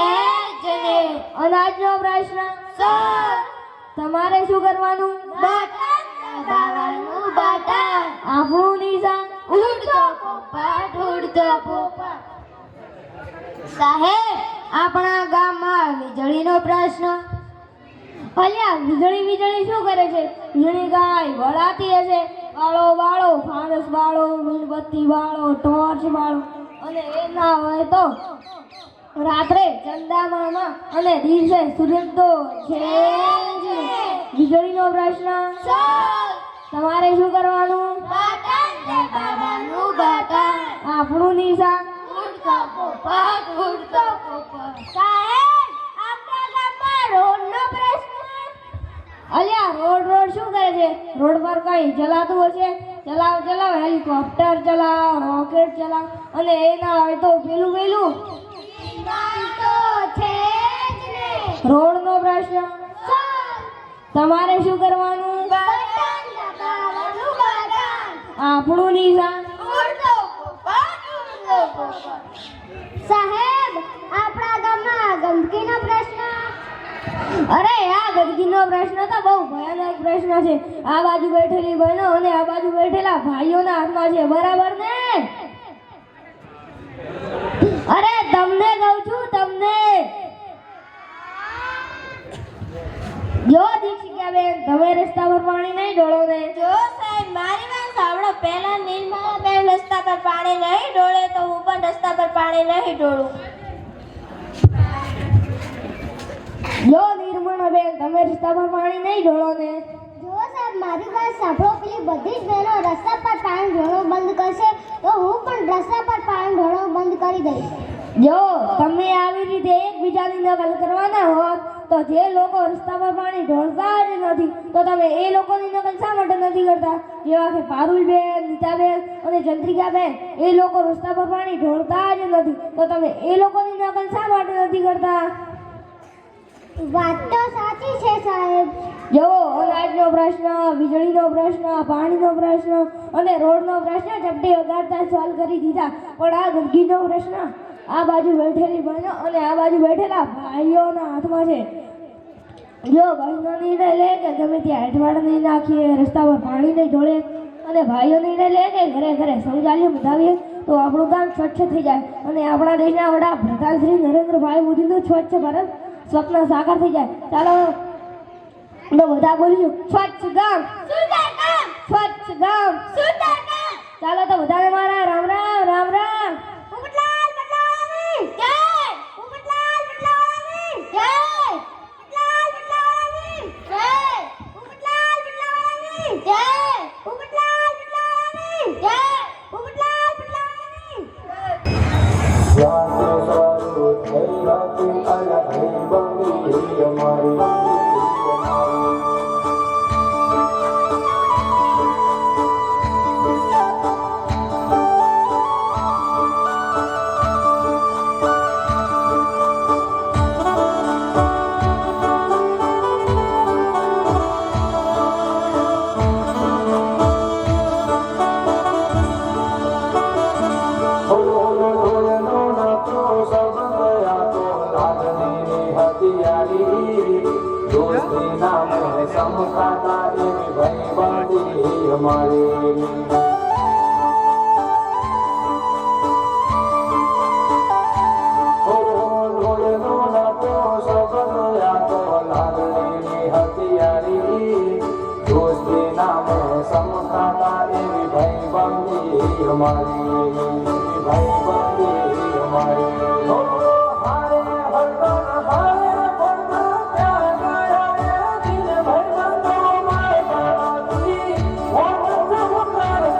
જ ને. અનાજનો પ્રશ્ન તમારે શું કરવાનું? બટન દબાવવાનું, બટન. આપણું નિશાન ઉડતો પોપટ, ઉડતો પોપટ. સાહેબ, આપણા ગામમાં વીજળીનો પ્રશ્ન. અલ્યા વીજળી શું કરે છે? વીજળી કાંઈ વળાતી હશે? વાળો વાળો, ફાનસ વાળો, મીણબત્તી વાળો, ટોર્ચ વાળો, અને એ ના હોય તો રાત્રે ચંદામામા અને દિવસે સૂર્ય તો છે જ. વીજળીનો પ્રશ્ન તમારે શું કરવાનું? બટન દબાવવાનું, બટન. આપણું નિશાન ઉડતો પોપટ, ઉડતો પોપટ. સાહેબ, આપણા ગામમાં રોડનો પ્રશ્ન. અલ્યા રોડ શું કરે છે? રોડ પર કઈ ચલાતું હશે? ચલાવ, હેલિકોપ્ટર ચલાવ, રોકેટ ચલાવ, અને એ ના હોય તો પેલું પેલું તો છે જ ને. રોડનો પ્રશ્ન તમારે શું કરવાનું? બટન દબાવવાનું, બટન. આપણું નિશાન ઉડતો પોપટ, ઉડતો પોપટ. સાહેબ, આપણા ગામમાં ગંદકીનો પ્રશ્ન. અરે આ ગંદકીનો પ્રશ્ન તો બહુ ભયાનક પ્રશ્ન છે. આ બાજુ બેઠેલી બહેનો અને આ બાજુ બેઠેલા ભાઈઓના હાથમાં છે, બરાબર ને? અરે તમને કહું છું, તમને. જો દીક્ષિકા બેન, તમે રસ્તા પર પાણી નહીં ઢોળો ને? જો સાહેબ, મારી વાત સાંભળો. પહેલા નિર્મલા બેન રસ્તા પર પાણી નહીં ઢોળે તો હું પણ રસ્તા પર પાણી નહીં ઢોળું. જો નિર્મળા બેન, તમે રસ્તા પર પાણી નહીં ઢોળો ને? જો સાહેબ, મારી વાત સાંભળો. પેલી બધી જ બહેનો રસ્તા પર પાણી ઢોળવું બંધ કરશે તો હું પણ રસ્તા પર પાણી ઢોળવું બંધ કરી દઈશ. જો તમે આવી રીતે એકબીજાની નકલ કરવાના હોત તો જે લોકો રસ્તા પર પાણી ઢોળતા જ નથી તો તમે એ લોકોની નકલ શા માટે નથી કરતા? જેવા કે પારુલબેન, નીતાબેન અને ચંદ્રિકાબેન, એ લોકો રસ્તા પર પાણી ઢોળતા જ નથી તો તમે એ લોકોની નકલ શા માટે નથી કરતા? વાત તો સાચી છે સાહેબ. જો અનાજનો પ્રશ્ન, વીજળીનો પ્રશ્ન, પાણીનો પ્રશ્ન અને રોડનો પ્રશ્ન ઝપટી વગાડતા સોલ્વ કરી દીધા, પણ આ ગંદકીનો પ્રશ્ન આ બાજુ બેઠેલી બહેનો અને આ બાજુ બેઠેલા ભાઈઓના હાથમાં છે. જો બહેનો નિર્ણય લે કે ગમે ત્યાં અઠવાડ નહીં નાખીએ, રસ્તા પર પાણી નહીં ઢોળે, અને ભાઈઓ નિર્ણય લે કે ઘરે ઘરે શૌચાલય બંધાવીએ તો આપણું ગામ સ્વચ્છ થઈ જાય અને આપણા દેશના વડાપ્રધાન શ્રી નરેન્દ્રભાઈ મોદીનું સ્વચ્છ ભારત સ્વપ્ન સાકાર થઈ જાય. ચાલો તો બધા બોલીશું, સ્વચ્છ ગામ, સ્વચ્છ ગામ. ચાલો તો બધાને મારા રામ રામ, રામ રામ. પોપટલાલ બદલાવાની જય. પોપટલાલ બદલાવાની જય. પોપટલાલ બદલાવાની જય. પોપટલાલ બદલાવાની જય. પોપટલાલ બદલાવાની જય. પોપટલાલ બદલાવાની. અમારી સમખાતા એવી ભાઈ બંધી અમારી ભાઈ બંધી અમારી હારે હરદમ હારે ભણતા પ્યાર ગયા દિલ ભાઈ બંધો મારે પાડતી મોહન સમકાર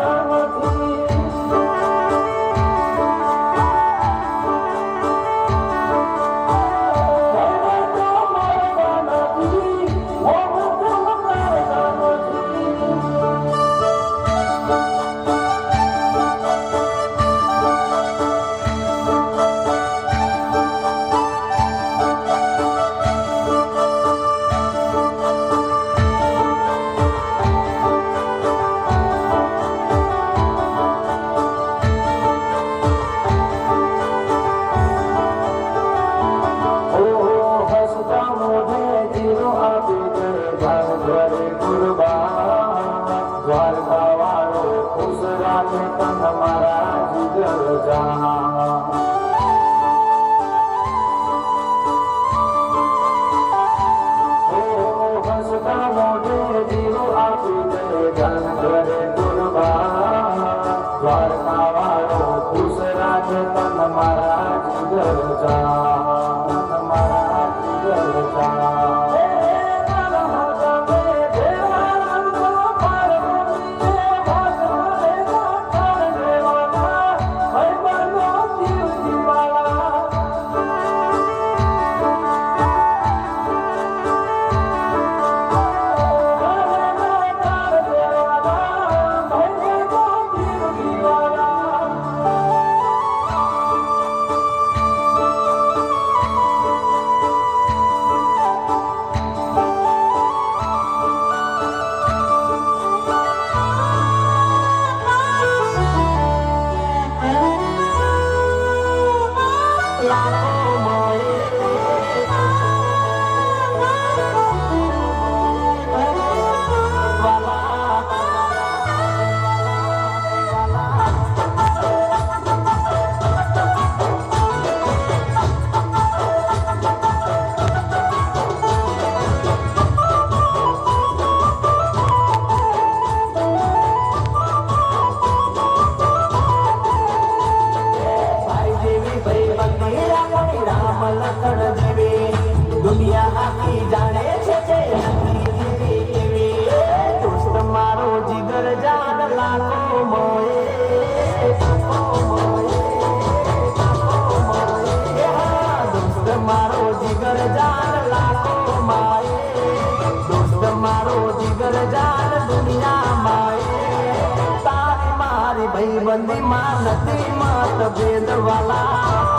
કરતી બંદી માં નથી મતભેદ વાલા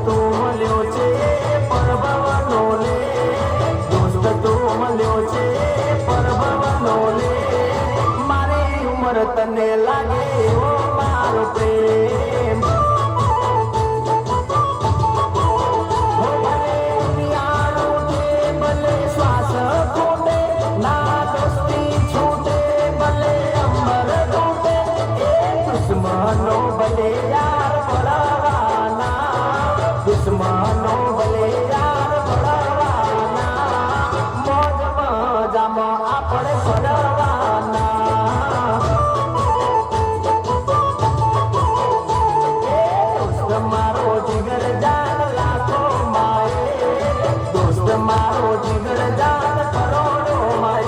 તું મળ્યો છે પરભવનો લે દોસ્ત તું મળ્યો છે પરભવનો લે મારી ઉંમર તને લાગે એવો મારો પ્રેમ ભલે યાર બળવાના દુશ્મનો ભલે યાર બળવાના મોજ મજામાં આપણે પડવાના દોસ્ત મારો જીગર જાન લાખો માએ દોસ્ત મારો જીગર જાન કરોડો માએ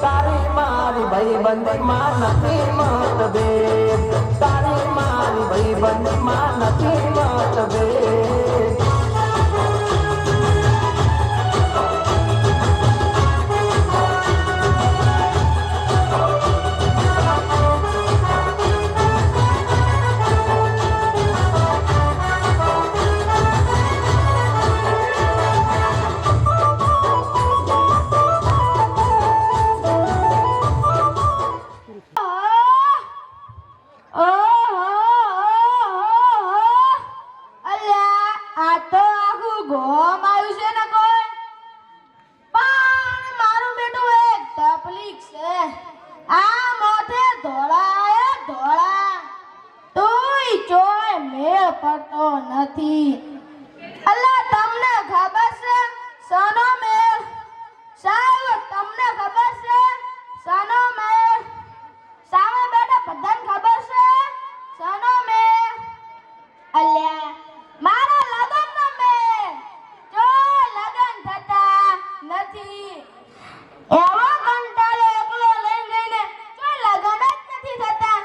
તારી મારી ભાઈ બંધીમાં નથી મતભેદ તારી મારી ભાઈ બંધીમાં નથી મતભેદ થતો નથી. અલ્લા તમને ખબર છે સનો મેળ? સાહેબ તમને ખબર છે સનો મેળ? સામે બેઠા બધાને ખબર છે સનો મેળ? અલ્યા મારા લગનનો મેળ જો લગન થતા નથી. એવો કંટાળો એકલો લઈને જો લગન જ નથી થતા.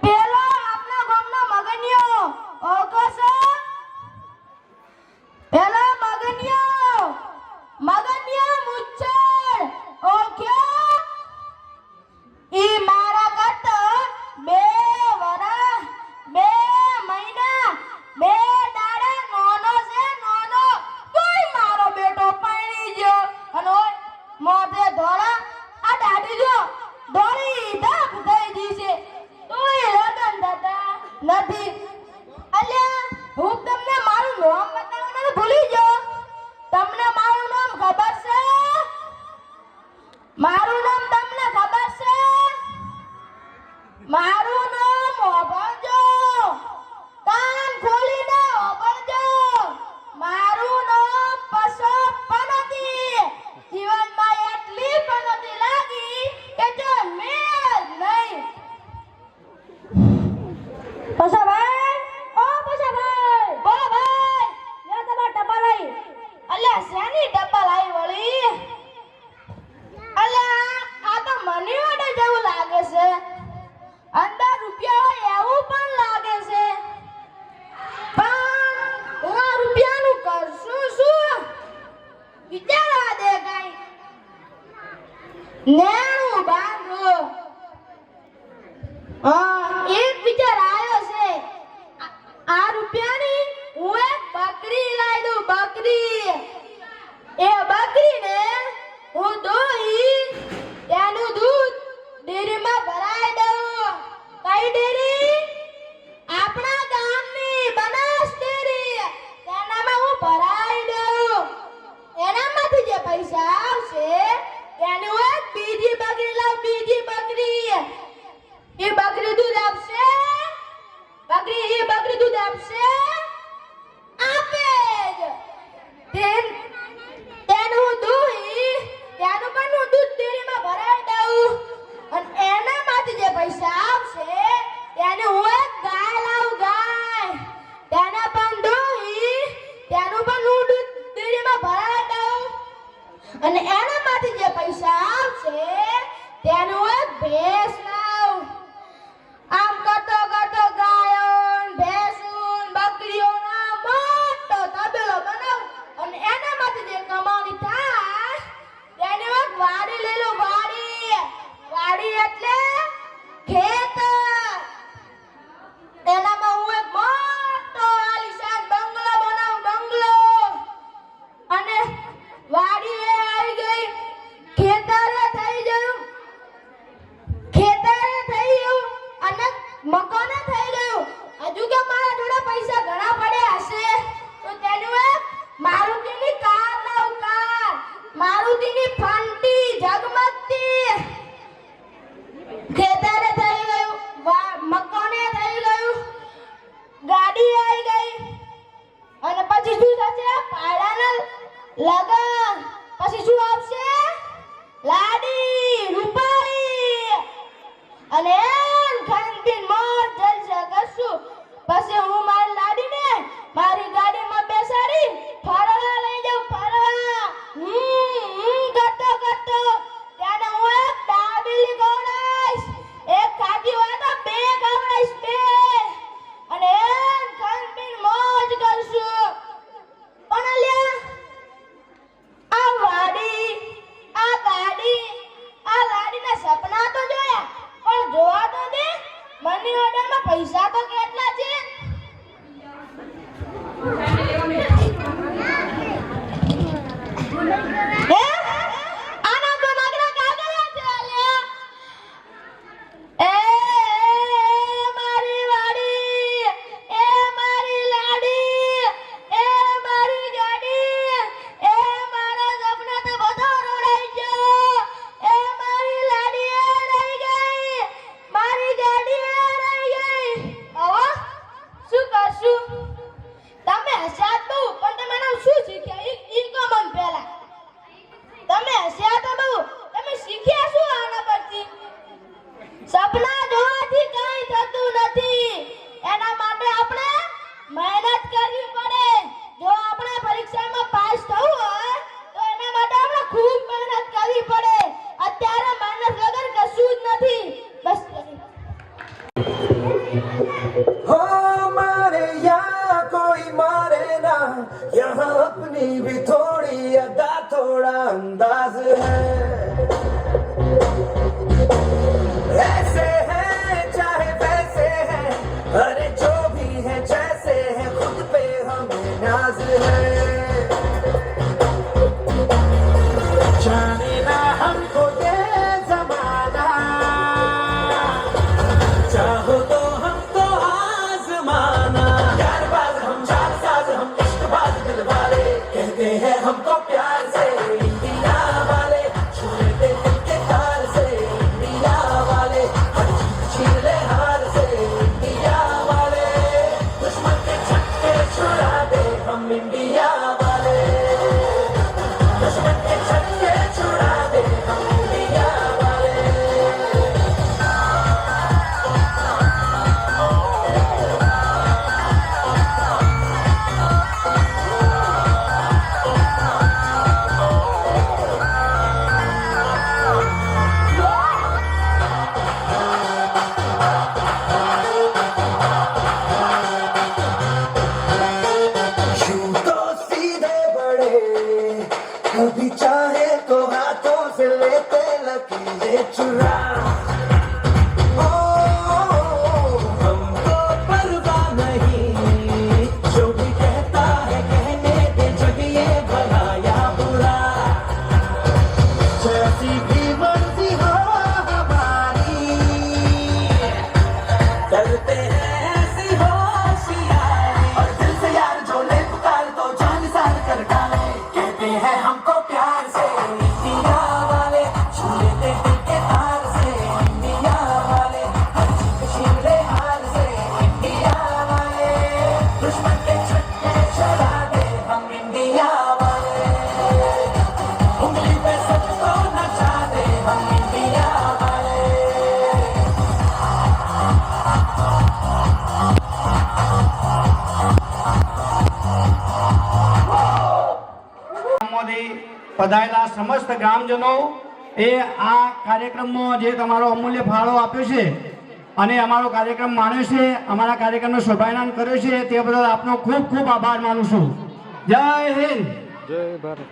પેલો આપણા ગામનો મગનિયો ઓળખો છો? પેલો મગનિયો મુચ્છર ઓળખ્યો? ઈ મારા કરતા 2 વર્ષ 2 મહિના 2 દાડા નાનો છે નાનો. તોય મારો બેટો પરણી ગયો અને ઓય મોઢે ધોળા આ દાઢી જો ધોળી ધાપ થઈ ગઈ છે તોય લગન થતા નથી. અલ્યા હું તમને મારું નામ બતાવવાનું ભૂલી ગયો. તમને મારું નામ ખબર છે? મારું નામ તમને ખબર છે? મારું નામ ઓબળજો, કાન ખોલીને ઓબળજો. મારું નામ પનતી. જીવનમાં એટલી પનતી લાગી કે જો મેળ નહીં. પસાભાઈ, ઓ પસાભાઈ, બોલો ભાઈ. યા તમાર ટપાલ આવી. અલ્યા શેની ટપાલ આવી વળી? અલ્યા આ તો મની ઓર્ડર જેવું લાગે છે. અંદર રૂપિયા હોય એવું પણ લાગે છે. પણ હું આ રૂપિયાનું કરશું શું? વિચારવા દે કઈ. નેણું બાંધો. એક વિચાર આવ્યો છે. આ રૂપિયાની હું એક બકરી લાવી દઉં. બકરી. એ બકરીને હું દોઈ તેનું દૂધ ડેરીમાં ભરાઈ દઉં. કઈ ડેરી? આપણા ગામની બનાસ ડેરી. તેનામાં હું ભરાઈ દઉં. એનામાંથી જે પૈસા આવશે તેની હું એક બીજી બકરી લાવ. બીજી બકરી. એ બકરી દૂધ આપશે? બકરી દૂધ આપશે? આપે જ. તેનું દૂધ તેનું પણ હું દૂધ ડેરીમાં ભરાઈ દઉં અને એનામાંથી જે પૈસા આવશે તેને હું એક ગાય લાવું. ગાય. તેના પણ દૂધ તેનું પણ હું દૂધ ડેરીમાં ભરાઈ દઉં અને એનામાંથી જે પૈસા આવશે તેનું હું એક ભેંસ લાવું. આમ કરતો કરતો ગાયો ભેંસું બકરીઓના મોટો તબેલો બનાવું અને એનામાંથી જે કમાણી થાય તેની એક વાડી લઈ લો. વાડી. વાડી એટલે ખેતર. એનામાં હું એક મોટો આલીશાન બંગલો બનાવું. બંગલો. અને વાડી આવી ગઈ. ખેતરે થઈ ગયું. અને મકાને થઈ ગયું. હજુ કે મારા જોડે પૈસા ઘણા પડ્યા હશે તો તેનું એક મારુતિની કાર લાવ. કાર. મારુતિની ફંટી ઝગમગતી. ખેતરે થઈ ગયું. મકાને થઈ ગયું. ગાડી આવી ગઈ. અને પછી શું થશે? પાડાના લગન. પછી શું આવશે? લાડી રૂપાળી. અને ખાનપીન મોજ જલસા કરશું. પછી હું મારી લાડીને મારી ગાડીમાં બેસાડી ફરવા લઈ જાઉં. ફરવા. કરતો કરતો ત્યારે હું એક દાબેલી ખવડાવીશ. એક ખાધી હોય તો 2 ખવડાવીશ. 2. અને ખાનપીન મોજ કરશું. પણ અલ્યા આ વાડી, આ ગાડી, આ લાડીના સપના તો જોયા પણ જોવા તો દે. મની ઓર્ડરમાં પૈસા તો કેટલા છે? अंदाज है, ऐसे हैं चाहे वैसे हैं, अरे जो भी है जैसे है, खुद पे हमें नाज है। जाने ना हमको ये जमाना, चाहो तो हमको आजमाना। यार बाज हम चार साज हम इश्क बाज दिल वाले, कहते हैं हमको प्यार से इंडिया वाले, छुए दे दिल के तार से इंडिया वाले, हर चीज छीन ले हार से इंडिया वाले, दुश्मन के छक्के छुड़ा दे हम इंडिया वाले, दुश्मन के छक्के छुड़ा दे हम इंडिया वाले। यूं तो सीधे बड़े, कभी चाहे तो हाथों से लेते लकीरें चुरा। ओ, हमको परवाह नहीं, जो भी कहता है कहने दे, जग ये भला या बुरा, जैसी भी मर्जी हो हमारी, करते हैं ऐसी होशियारी, और दिल से यार जो ले पुकार तो जान सार कर डाले, कहते हैं हमको प्यार से इंडिया वाले, छू लेते दिल के तार से इंडिया वाले, हर चीज छीन ले हार से इंडिया वाले, दुश्मन के छक्के छुड़ा दे हम इंडिया वाले, उंगली पे सबको नचा दे हम इंडिया वाले। ગામમાંથી પધારેલા સમસ્ત ગ્રામજનો એ આ કાર્યક્રમમાં જે તમારો અમૂલ્ય ફાળો આપ્યો છે અને અમારો કાર્યક્રમ માન્યો છે, અમારા કાર્યક્રમનો શોભાયાન કર્યો છે, તે બદલ આપનો ખૂબ ખૂબ આભાર માનું છું. જય હિન્દ. જય ભારત.